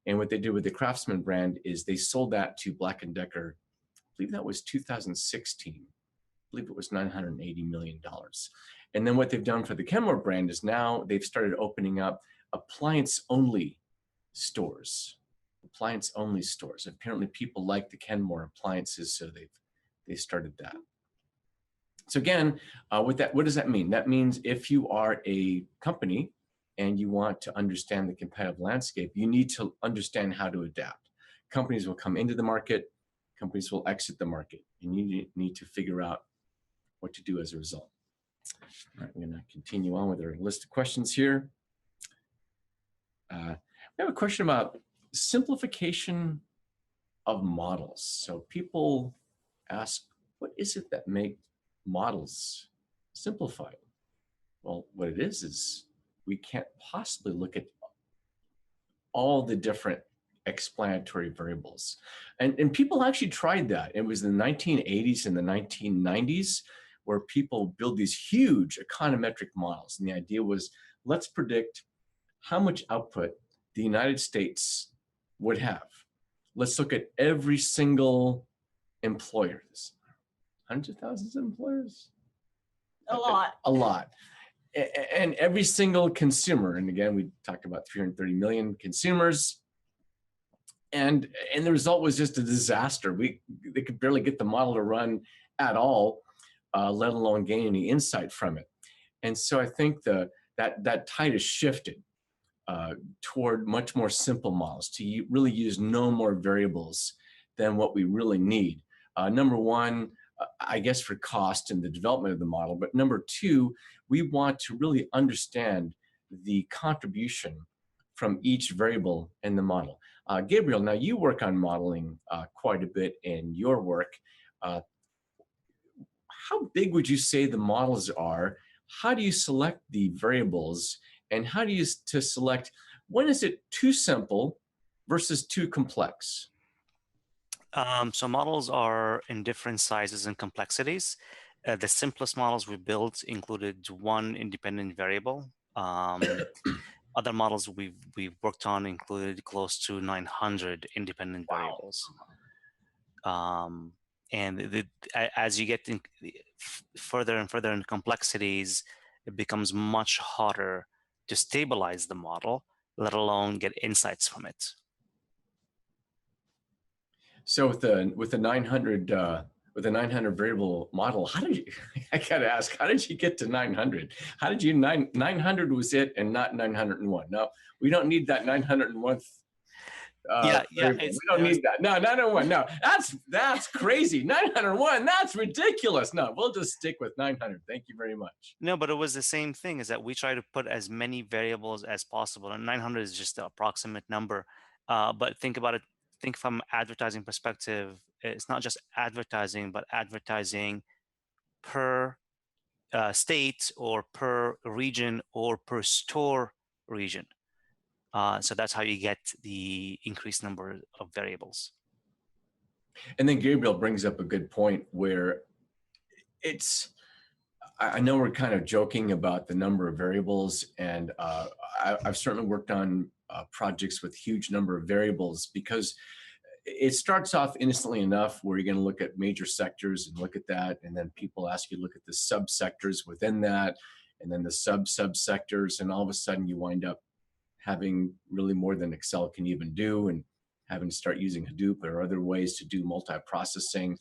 And what they did with the Craftsman brand is they sold that to Black & Decker. I believe that was 2016. I believe it was $980 million. And then what they've done for the Kenmore brand is now they've started opening up appliance-only stores. Appliance-only stores. Apparently people like the Kenmore appliances, so they started that. So again, with that, what does that mean? That means if you are a company and you want to understand the competitive landscape, you need to understand how to adapt. Companies will come into the market, companies will exit the market, and you need to figure out what to do as a result. All right, we're going to continue on with our list of questions here. We have a question about simplification of models. So people ask, what is it that makes models simplified? Well, what it is we can't possibly look at all the different explanatory variables. And people actually tried that. It was in the 1980s and the 1990s where people build these huge econometric models. And the idea was, let's predict how much output the United States would have. Let's look at every single employer. Hundreds of thousands of employers? A lot. A lot. And every single consumer, and again, we talked about 330 million consumers, and the result was just a disaster. They could barely get the model to run at all, let alone gain any insight from it. And so I think that tide has shifted toward much more simple models, to really use no more variables than what we really need. Number one, I guess for cost and the development of the model, but number two, we want to really understand the contribution from each variable in the model. Gabriel, now you work on modeling quite a bit in your work. How big would you say the models are? How do you select the variables? And how do you select, when is it too simple versus too complex? So models are in different sizes and complexities. The simplest models we built included one independent variable. Other models we've worked on included close to 900 independent variables. And as you get further and further in complexities, it becomes much harder to stabilize the model, let alone get insights from it. So with the 900 variable model, how did you? I gotta ask, how did you get to 900? How did you 900 was it and not 901? No, we don't need that 901th. variable. We don't need that. No, 901. No, that's crazy. 901. That's ridiculous. No, we'll just stick with 900. Thank you very much. No, but it was the same thing. Is that we try to put as many variables as possible, and 900 is just the approximate number. But think about it. Think from advertising perspective. It's not just advertising, but advertising per state or per region or per store region. So that's how you get the increased number of variables. And then Gabriel brings up a good point where I know we're kind of joking about the number of variables, and I've certainly worked on projects with huge number of variables, because it starts off innocently enough where you're going to look at major sectors and look at that, and then people ask you to look at the subsectors within that, and then the subsectors, and all of a sudden you wind up having really more than Excel can even do, and having to start using Hadoop or other ways to do multi-processing.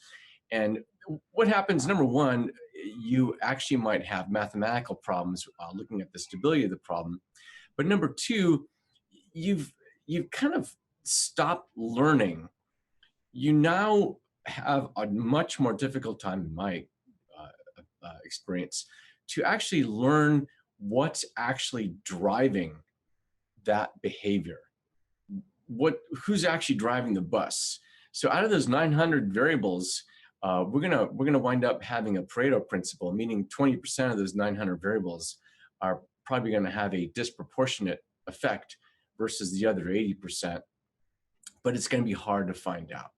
And what happens, number one, you actually might have mathematical problems looking at the stability of the problem. But number two, you've kind of stopped learning. You now have a much more difficult time, in my experience, to actually learn what's actually driving that behavior. Who's actually driving the bus? So out of those 900 variables, we're gonna wind up having a Pareto principle, meaning 20% of those 900 variables are probably going to have a disproportionate effect versus the other 80%. But it's going to be hard to find out.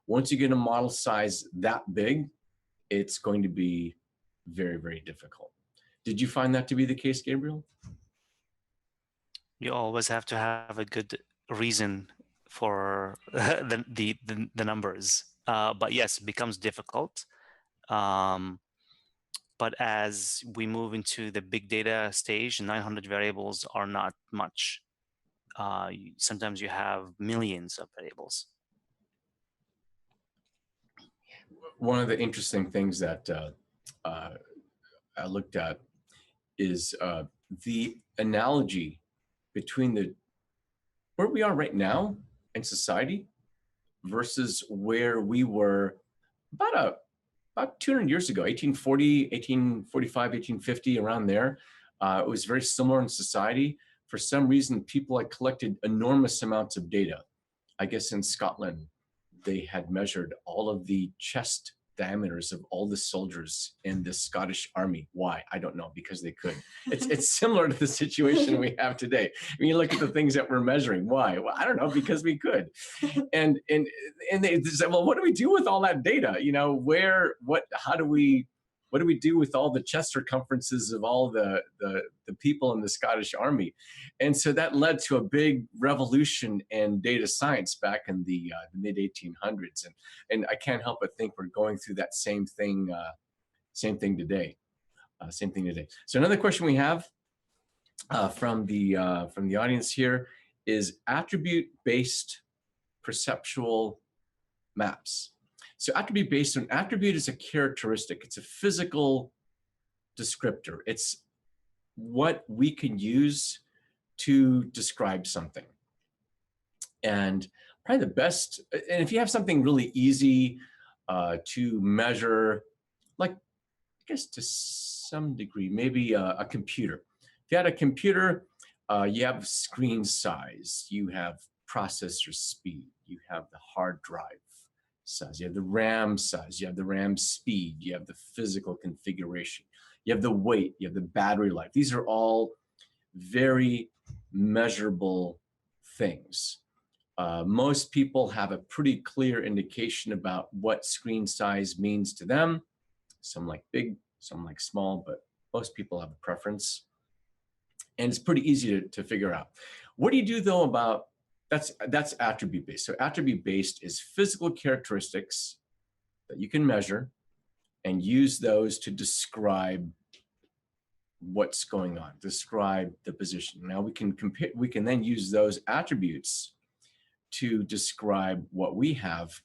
Once you get a model size that big, it's going to be very, very difficult. Did you find that to be the case, Gabriel? You always have to have a good reason for the numbers. But yes, it becomes difficult. But as we move into the big data stage, 900 variables are not much. Sometimes you have millions of variables. One of the interesting things that I looked at is the analogy between where we are right now in society versus where we were about 200 years ago, 1840, 1845, 1850, around there. It was very similar in society. For some reason, people had collected enormous amounts of data. I guess in Scotland, they had measured all of the chest diameters of all the soldiers in the Scottish army. Why? I don't know, because they could. It's similar to the situation we have today. When you look at the things that we're measuring, why? Well, I don't know, because we could. And they said, well, what do we do with all that data? You know, what do we do with all the chest circumferences of all the people in the Scottish army? And so that led to a big revolution in data science back in the mid 1800s. And I can't help but think we're going through that same thing today. So another question we have from the audience here is attribute-based perceptual maps. So attribute-based, an attribute is a characteristic. It's a physical descriptor. It's what we can use to describe something. And probably the best, and if you have something really easy to measure, like, I guess to some degree, maybe a computer. If you had a computer, you have screen size, you have processor speed, you have the hard drive size, you have the RAM size, you have the RAM speed, you have the physical configuration, you have the weight, you have the battery life. These are all very measurable things. Most people have a pretty clear indication about what screen size means to them. Some like big, some like small, but most people have a preference. And it's pretty easy to figure out. What do you do though about that's attribute-based. So attribute-based is physical characteristics that you can measure and use those to describe what's going on, describe the position. Now we can then use those attributes to describe what we have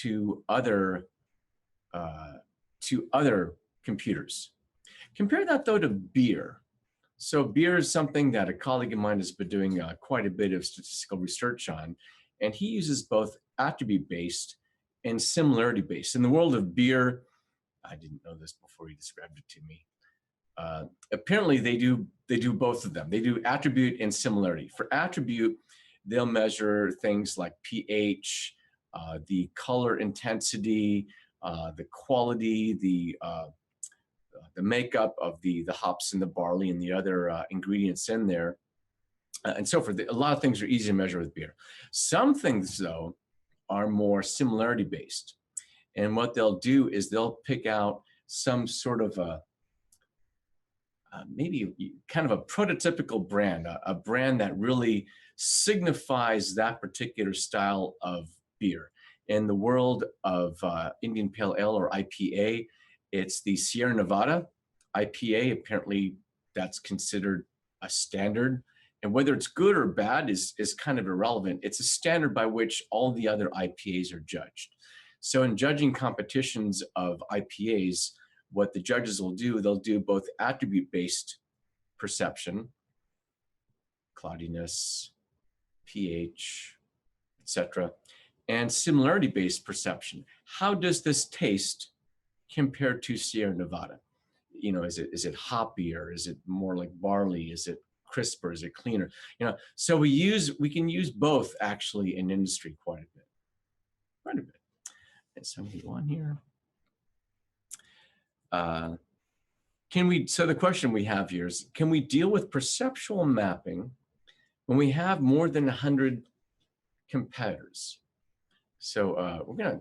to other computers. Compare that though to beer. So beer is something that a colleague of mine has been doing quite a bit of statistical research on. and he uses both attribute-based and similarity-based. In the world of beer, I didn't know this before he described it to me. Apparently, they do both of them. They do attribute and similarity. For attribute, they'll measure things like pH, the color intensity, the quality, the makeup of the hops and the barley and the other ingredients in there, and so forth. A lot of things are easy to measure with beer. Some things, though, are more similarity based. And what they'll do is they'll pick out some sort of maybe kind of a prototypical brand, a brand that really signifies that particular style of beer. In the world of Indian Pale Ale or IPA, it's the Sierra Nevada IPA. Apparently, that's considered a standard. And whether it's good or bad is kind of irrelevant. It's a standard by which all the other IPAs are judged. So in judging competitions of IPAs, what the judges will do, they'll do both attribute-based perception, cloudiness, pH, etc., and similarity-based perception. How does this taste compared to Sierra Nevada? You know, is it hoppier? Is it more like barley? Is it crisper? Is it cleaner? You know, so we can use both actually in industry quite a bit. And so we go on here. So the question we have here is, can we deal with perceptual mapping when we have more than 100 competitors? So we're gonna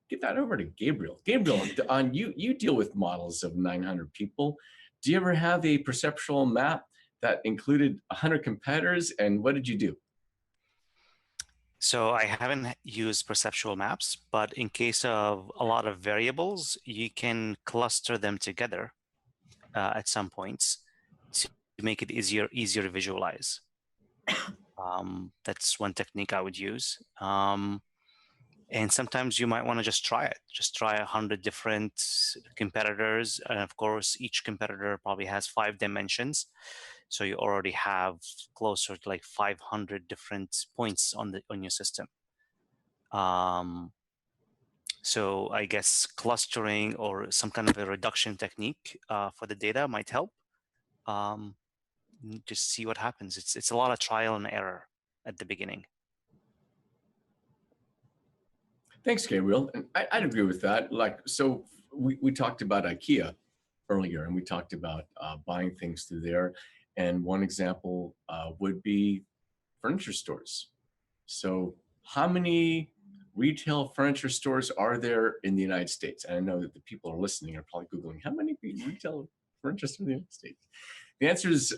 get that over to Gabriel. Gabriel, you deal with models of 900 people. Do you ever have a perceptual map that included 100 competitors, and what did you do? So I haven't used perceptual maps, but in case of a lot of variables, you can cluster them together at some points to make it easier to visualize. That's one technique I would use. And sometimes you might want to just try it. Just try 100 different competitors. And of course, each competitor probably has 5 dimensions. So you already have closer to like 500 different points on your system. So I guess clustering or some kind of a reduction technique for the data might help. Just see what happens. It's a lot of trial and error at the beginning. Thanks, Gabriel. And I'd agree with that. Like, so we talked about IKEA earlier, and we talked about buying things through there. And one example would be furniture stores. So how many retail furniture stores are there in the United States? And I know that the people are listening are probably Googling, how many retail furniture stores in the United States? The answer is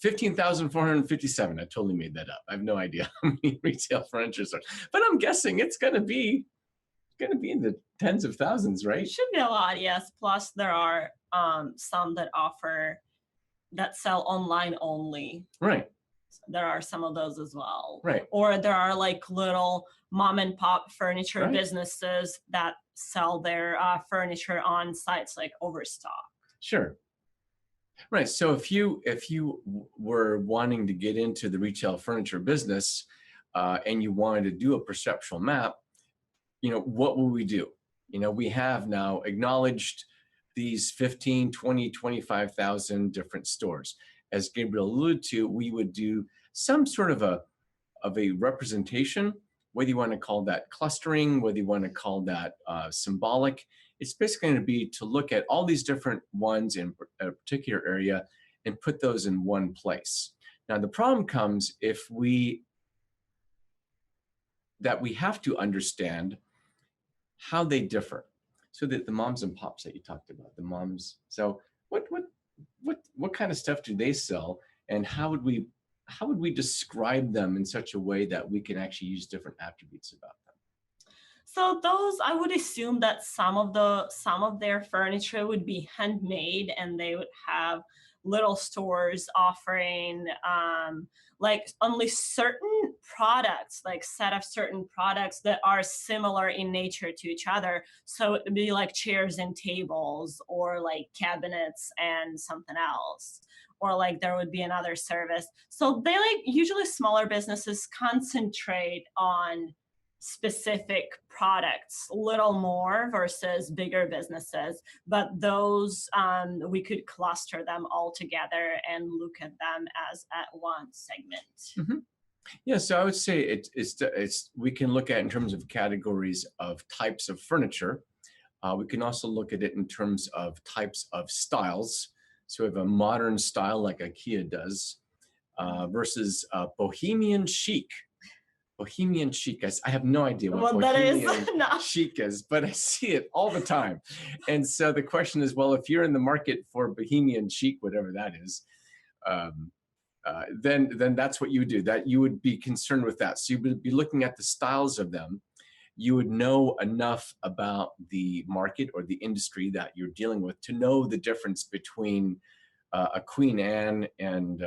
15,457. I totally made that up. I have no idea how many retail furniture stores, but I'm guessing it's going to be in the tens of thousands, right? It should be a lot, yes. Plus, there are some that sell online only. Right. So there are some of those as well. Right. Or there are like little mom and pop furniture Right. businesses that sell their furniture on sites like Overstock. Sure. Right. So if you were wanting to get into the retail furniture business and you wanted to do a perceptual map, you know, what will we do? You know, we have now acknowledged these 15, 20, 25,000 different stores. As Gabriel alluded to, we would do some sort of a representation, whether you want to call that clustering, whether you want to call that symbolic. It's basically going to be to look at all these different ones in a particular area and put those in one place. Now, the problem comes if we have to understand how they differ. So that the moms and pops that you talked about, the moms. So what kind of stuff do they sell, and how would we describe them in such a way that we can actually use different attributes about them? So those, I would assume that some of their furniture would be handmade, and they would have little stores offering like only certain products, like set of certain products that are similar in nature to each other. So it would be like chairs and tables, or like cabinets and something else. Or like there would be another service. So they, like, usually smaller businesses concentrate on specific products a little more versus bigger businesses, but those we could cluster them all together and look at them as at one segment. Yeah, so I would say we can look at it in terms of categories of types of furniture. We can also look at it in terms of types of styles. So we have a modern style like IKEA does versus bohemian chic. Bohemian chic. I have no idea what Well, that is bohemian not. chic is, but I see it all the time. And so the question is, well, if you're in the market for bohemian chic, whatever that is, then that's what you would do. That you would be concerned with that. So you would be looking at the styles of them. You would know enough about the market or the industry that you're dealing with to know the difference between a Queen Anne and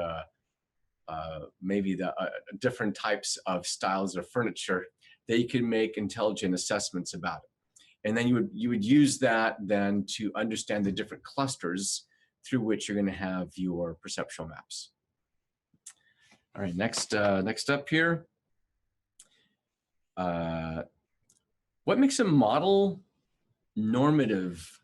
maybe the different types of styles of furniture, that you can make intelligent assessments about it. And then you would use that then to understand the different clusters through which you're going to have your perceptual maps. All right, next up here. What makes a model normative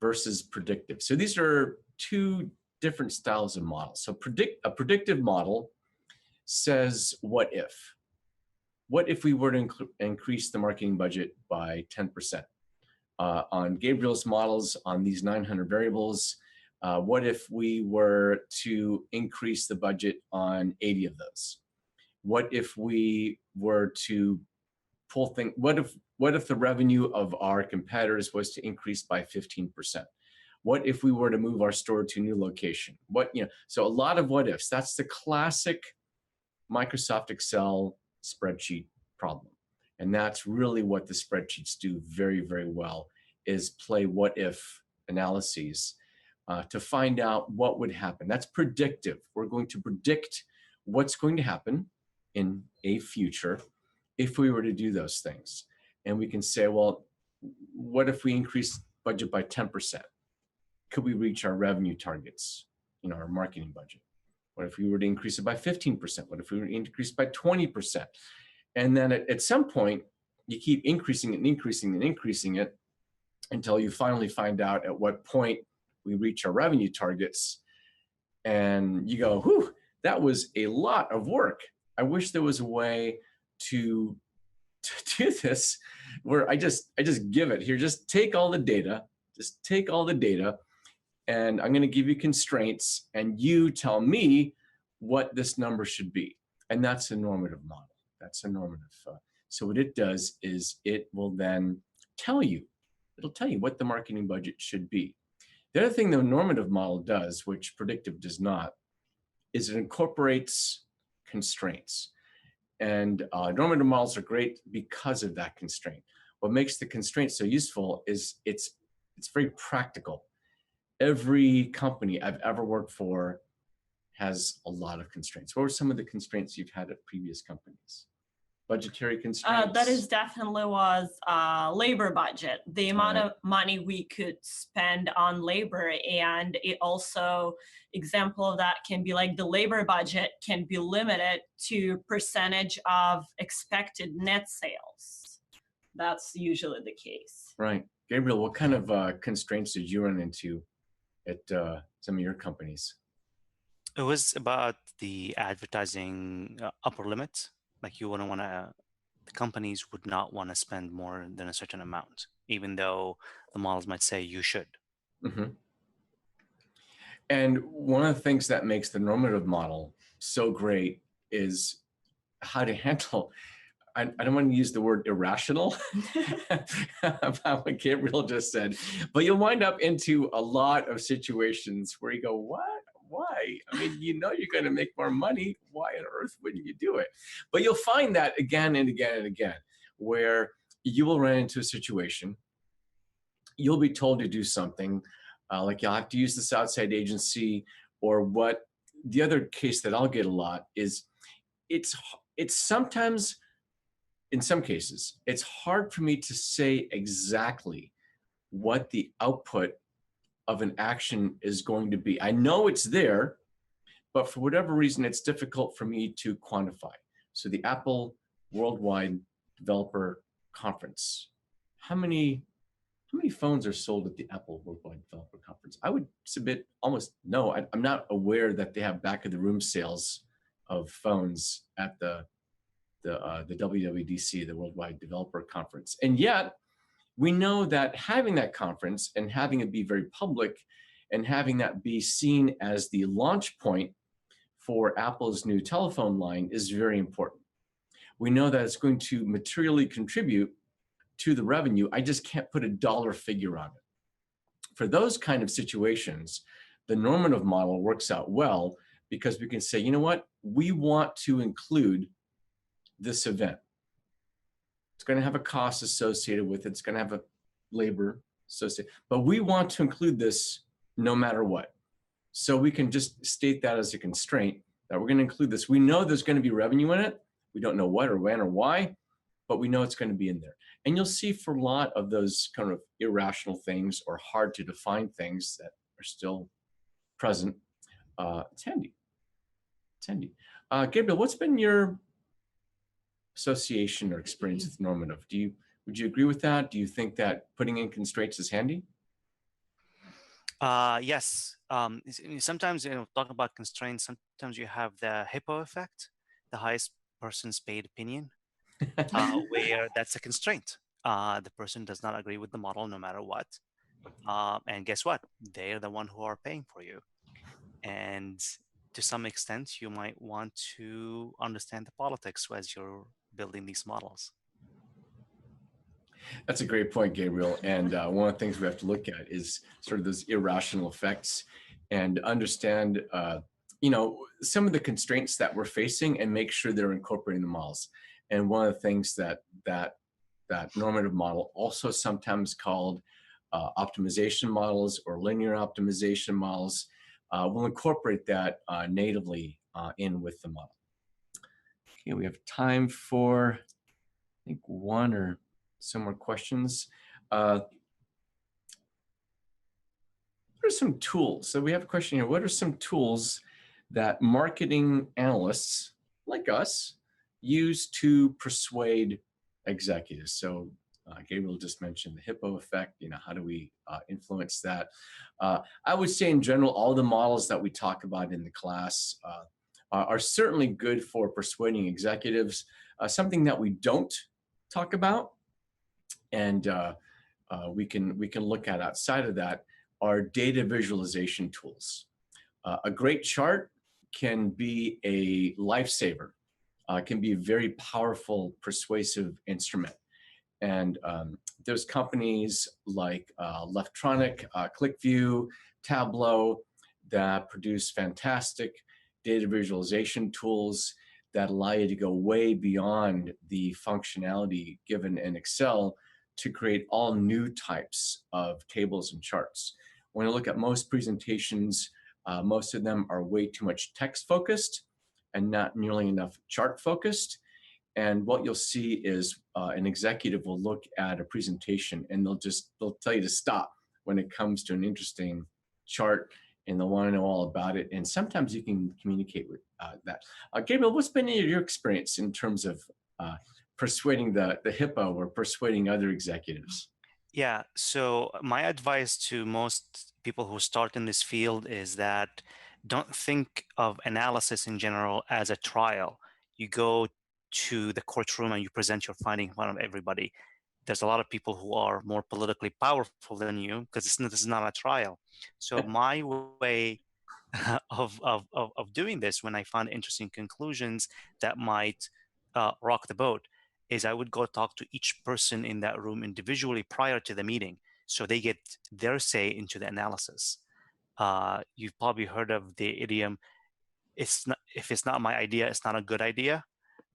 versus predictive? So these are two different styles of models. So a predictive model says, what if? What if we were to increase the marketing budget by 10%? On Gabriel's models, on these 900 variables, what if we were to increase the budget on 80 of those? What if we were to pull things, what if the revenue of our competitors was to increase by 15%? What if we were to move our store to a new location? So a lot of what ifs. That's the classic Microsoft Excel spreadsheet problem. And that's really what the spreadsheets do very, very well, is play what if analyses to find out what would happen. That's predictive. We're going to predict what's going to happen in a future if we were to do those things. And we can say, well, what if we increase budget by 10%? Could we reach our revenue targets, our marketing budget? What if we were to increase it by 15%? What if we were to increase by 20%? And then at some point, you keep increasing it and increasing and increasing it until you finally find out at what point we reach our revenue targets. And you go, whew, that was a lot of work. I wish there was a way to do this where I just give it here. Just take all the data, and I'm going to give you constraints, and you tell me what this number should be. And that's a normative model. That's a normative. So what it does is it will then tell you, it'll tell you what the marketing budget should be. The other thing the normative model does, which predictive does not, is it incorporates constraints. And normative models are great because of that constraint. What makes the constraint so useful is it's very practical. Every company I've ever worked for has a lot of constraints. What were some of the constraints you've had at previous companies? Budgetary constraints? That is definitely was labor budget, the amount of money we could spend on labor. And it also, example of that can be like the labor budget can be limited to percentage of expected net sales. That's usually the case. Right. Gabriel, what kind of constraints did you run into at some of your companies? It was about the advertising upper limit. Like you wouldn't want to, the companies would not want to spend more than a certain amount, even though the models might say you should. Mm-hmm. And one of the things that makes the normative model so great is how to handle, I don't want to use the word irrational about what Gabriel just said, but you'll wind up into a lot of situations where you go, what? Why? I mean, you're going to make more money. Why on earth wouldn't you do it? But you'll find that again and again and again, where you will run into a situation, you'll be told to do something, like you'll have to use this outside agency, or what the other case that I'll get a lot is it's it's sometimes, in some cases, it's hard for me to say exactly what the output of an action is going to be. I know it's there, but for whatever reason, it's difficult for me to quantify. So the Apple Worldwide Developer Conference, how many phones are sold at the Apple Worldwide Developer Conference? I would submit almost no. I'm not aware that they have back of the room sales of phones at the WWDC, the Worldwide Developer Conference. And yet, we know that having that conference and having it be very public and having that be seen as the launch point for Apple's new telephone line is very important. We know that it's going to materially contribute to the revenue. I just can't put a dollar figure on it. For those kind of situations, the normative model works out well because we can say, you know what, we want to include this event. It's going to have a cost associated with it. It's going to have a labor associated, but we want to include this no matter what. So we can just state that as a constraint that we're going to include this. We know there's going to be revenue in it. We don't know what or when or why, but we know it's going to be in there. And you'll see for a lot of those kind of irrational things or hard to define things that are still present, it's handy. It's handy. Gabriel, what's been your association or experience with normative? Would you agree with that? Do you think that putting in constraints is handy? Yes. Sometimes, talking about constraints, sometimes you have the hippo effect, the highest person's paid opinion, where that's a constraint. The person does not agree with the model no matter what. And guess what? They're the one who are paying for you. And to some extent, you might want to understand the politics as you're building these models. That's a great point, Gabriel. And one of the things we have to look at is sort of those irrational effects and understand, some of the constraints that we're facing and make sure they're incorporating the models. And one of the things that normative model, also sometimes called optimization models or linear optimization models, will incorporate that natively in with the model. Okay, we have time for, I think, one or some more questions. What are some tools? So we have a question here. What are some tools that marketing analysts like us use to persuade executives? So Gabriel just mentioned the hippo effect. How do we influence that? I would say in general, all the models that we talk about in the class are certainly good for persuading executives. Something that we don't talk about, and we can look at outside of that, are data visualization tools. A great chart can be a lifesaver, can be a very powerful persuasive instrument. And there's companies like Leftronic, ClickView, Tableau that produce fantastic data visualization tools that allow you to go way beyond the functionality given in Excel to create all new types of tables and charts. When I look at most presentations, most of them are way too much text focused and not nearly enough chart focused. And what you'll see is an executive will look at a presentation and they'll tell you to stop when it comes to an interesting chart, and they'll want to know all about it. And sometimes you can communicate with that. Gabriel, what's been your experience in terms of persuading the hippo or persuading other executives? Yeah, so my advice to most people who start in this field is that don't think of analysis in general as a trial. You go to the courtroom and you present your finding in front of everybody. There's a lot of people who are more politically powerful than you because this is not a trial. So my way of doing this, when I find interesting conclusions that might rock the boat, is I would go talk to each person in that room individually prior to the meeting, so they get their say into the analysis. You've probably heard of the idiom, if it's not my idea, it's not a good idea.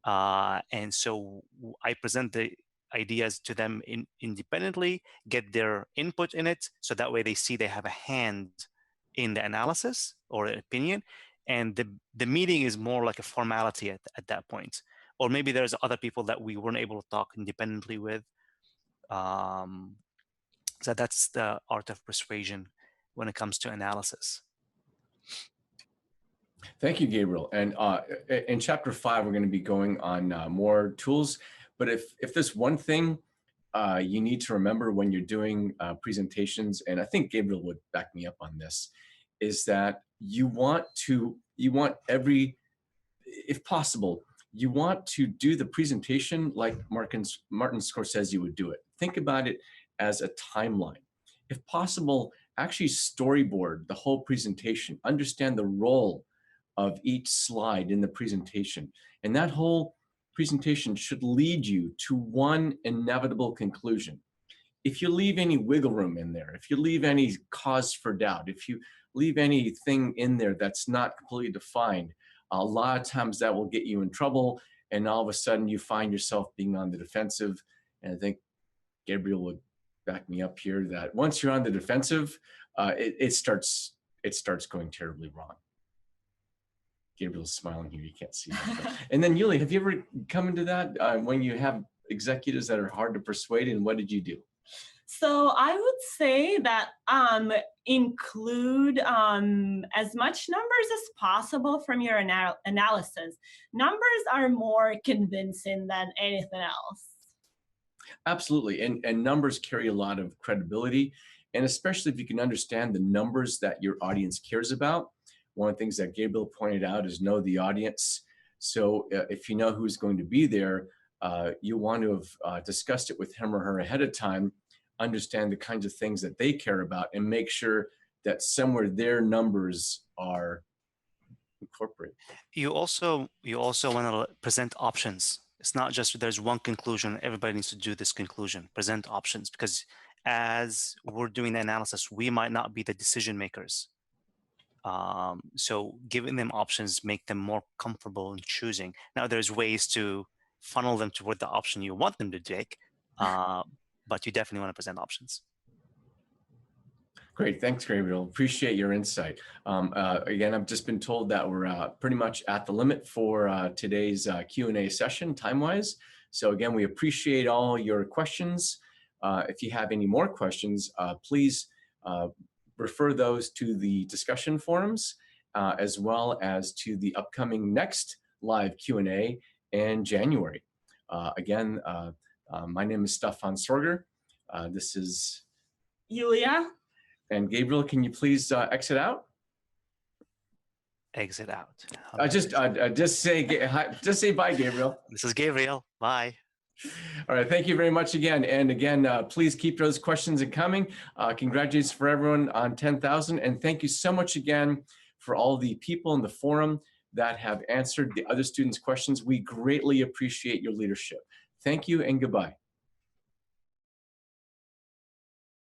And so I present the ideas to them independently, get their input in it, so that way they see they have a hand in the analysis or opinion, and the meeting is more like a formality at that point. Or maybe there's other people that we weren't able to talk independently with. So that's the art of persuasion when it comes to analysis. Thank you, Gabriel. And in chapter 5, we're going to be going on more tools. But if there's one thing you need to remember when you're doing presentations, and I think Gabriel would back me up on this, is that you want every, if possible, you want to do the presentation like Martin Scorsese would do it. Think about it as a timeline. If possible, actually storyboard the whole presentation, understand the role of each slide in the presentation. And that whole presentation should lead you to one inevitable conclusion. If you leave any wiggle room in there, if you leave any cause for doubt, if you leave anything in there that's not completely defined, a lot of times that will get you in trouble, and all of a sudden you find yourself being on the defensive. And I think Gabriel would back me up here that once you're on the defensive, it starts going terribly wrong. Gabriel's smiling here, you can't see that. And then Yuli, have you ever come into that when you have executives that are hard to persuade, and what did you do? So I would say that include as much numbers as possible from your analysis. Numbers are more convincing than anything else. Absolutely, and numbers carry a lot of credibility, and especially if you can understand the numbers that your audience cares about. One of the things that Gabriel pointed out is know the audience. So if you know who's going to be there, you want to have discussed it with him or her ahead of time, understand the kinds of things that they care about, and make sure that somewhere their numbers are incorporated. You also want to present options. It's not just there's one conclusion, everybody needs to do this conclusion. Present options, because as we're doing the analysis, we might not be the decision makers. So giving them options make them more comfortable in choosing. Now there's ways to funnel them toward the option you want them to take, but you definitely want to present options. Great, thanks, Gabriel. Appreciate your insight. Again, I've just been told that we're pretty much at the limit for today's Q&A session, time-wise. So again, we appreciate all your questions. If you have any more questions, please refer those to the discussion forums, as well as to the upcoming next live Q&A in January. Again, my name is Stefan Sorger. This is Yulia. And Gabriel, can you please exit out? Exit out. Just say bye, Gabriel. This is Gabriel. Bye. All right, thank you very much again. And again, please keep those questions coming. Congratulations for everyone on 10,000. And thank you so much again for all the people in the forum that have answered the other students' questions. We greatly appreciate your leadership. Thank you and goodbye.